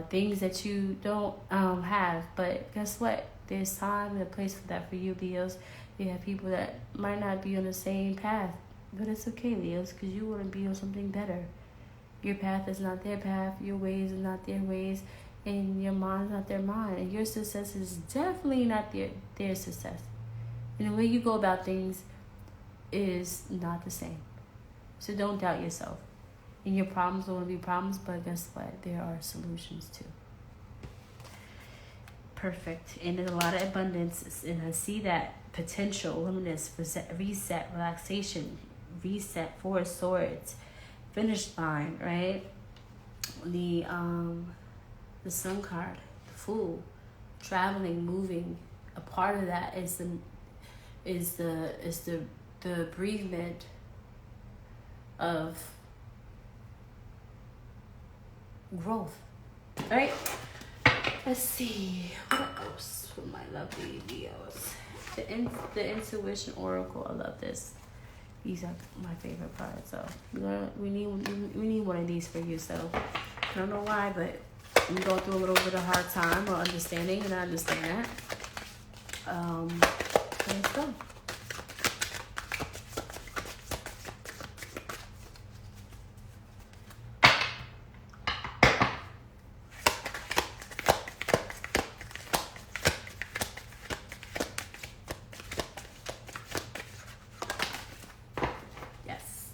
things that you don't have, but guess what? There's time and a place for that for you, Leos. You have people that might not be on the same path, but it's okay, Leos, because you want to be on something better. Your path is not their path, your ways are not their ways, and your mind is not their mind, and your success is definitely not their success. And the way you go about things is not the same. So don't doubt yourself. And your problems will be problems, but guess what? There are solutions too. Perfect. And there's a lot of abundance. And I see that potential, luminous, reset, relaxation, reset, 4 swords, finish line, right? The sun card, the Fool, traveling, moving. A part of that is the bereavement of growth, right? Let's see what else for my lovely Leos. The intuition oracle. I love this. These are my favorite cards. So we need one of these for you. So I don't know why, but I'm going through a little bit of hard time or understanding, and I understand that. Let's go.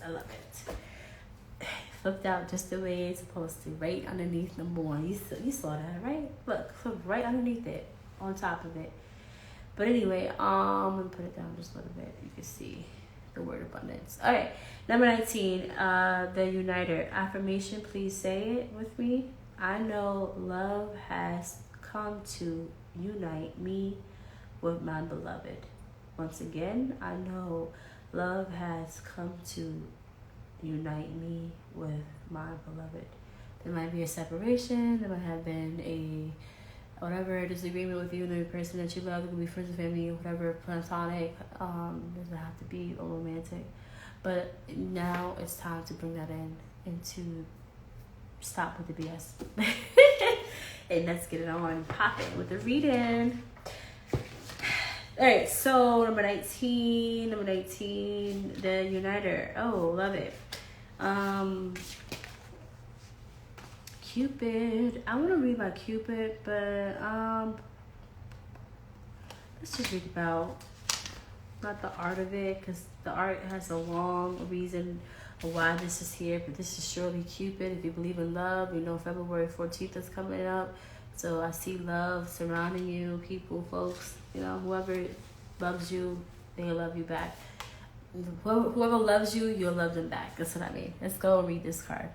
I love it. Flipped out just the way it's supposed to, right underneath number 1. You saw that, right? Look, flipped right underneath it, on top of it. But anyway, I'm gonna put it down just a little bit. You can see the word abundance. All right, number 19, the uniter. Affirmation, please say it with me. I know love has come to unite me with my beloved. Once again, I know love has come to unite me with my beloved. There might be a separation. There might have been a disagreement with you and the person that you love. It could be friends and family, whatever, platonic. Doesn't have to be or romantic. But now it's time to bring that in and to stop with the BS. And let's get it on popping with the reading. All right, so number 19, the Uniter. Oh, love it. Cupid. I want to read about Cupid, but let's just read about not the art of it, because the art has a long reason of why this is here. But this is surely Cupid. If you believe in love, you know February 14th is coming up. So I see love surrounding you, people, folks. You know, whoever loves you, they'll love you back. Whoever loves you, you'll love them back. That's what I mean. Let's go and read this card.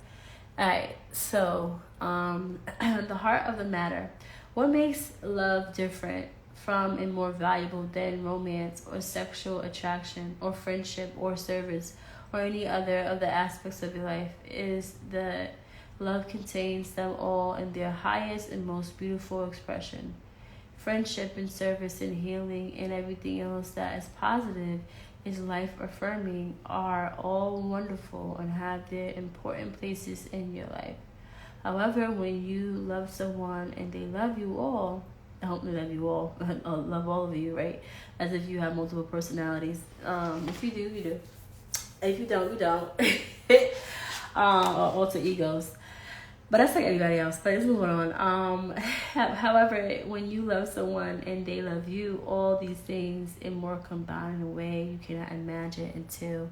Alright, so the heart of the matter. What makes love different from and more valuable than romance or sexual attraction or friendship or service or any other of the aspects of your life is that love contains them all in their highest and most beautiful expression. Friendship and service and healing and everything else that is positive is life affirming are all wonderful and have their important places in your life. However, when you love someone and they love you all, I hope they love you all, love all of you, right? As if you have multiple personalities. If you do, you do. If you don't, you don't. Or alter egos. But that's like everybody else. But let's move on. However, when you love someone and they love you, all these things in more combined in a way you cannot imagine until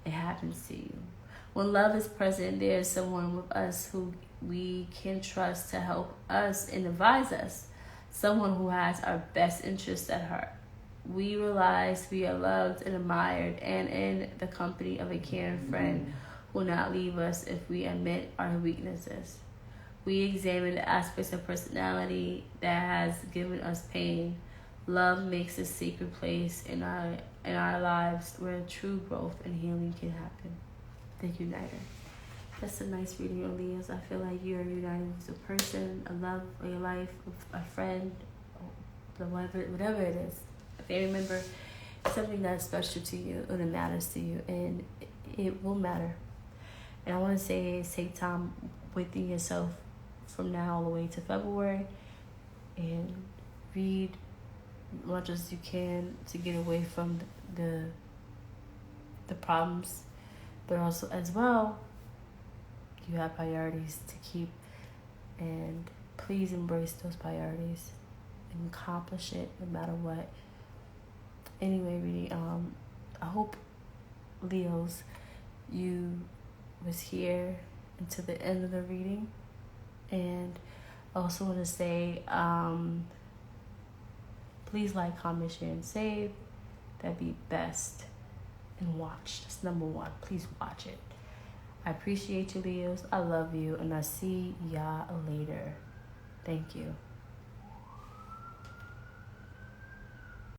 it happens to you. When love is present, there is someone with us who we can trust to help us and advise us. Someone who has our best interests at heart. We realize we are loved and admired and in the company of a caring friend will not leave us if we admit our weaknesses. We examine the aspects of personality that has given us pain. Love makes a sacred place in our lives where true growth and healing can happen. The Uniter. That's a nice reading, Elias. I feel like you are united with a person, a love, a life, a friend, whatever it is. A family member, something that's special to you and it matters to you, and it will matter. And I want to say, take time within yourself from now all the way to February and read as much as you can to get away from the problems, but also as well, you have priorities to keep, and please embrace those priorities and accomplish it no matter what. Anyway, really, I hope, Leos, you was here until the end of the reading. And I also want to say, please like, comment, share, and save. That'd be best. And watch. That's number one. Please watch it. I appreciate you, Leos. I love you. And I'll see y'all later. Thank you.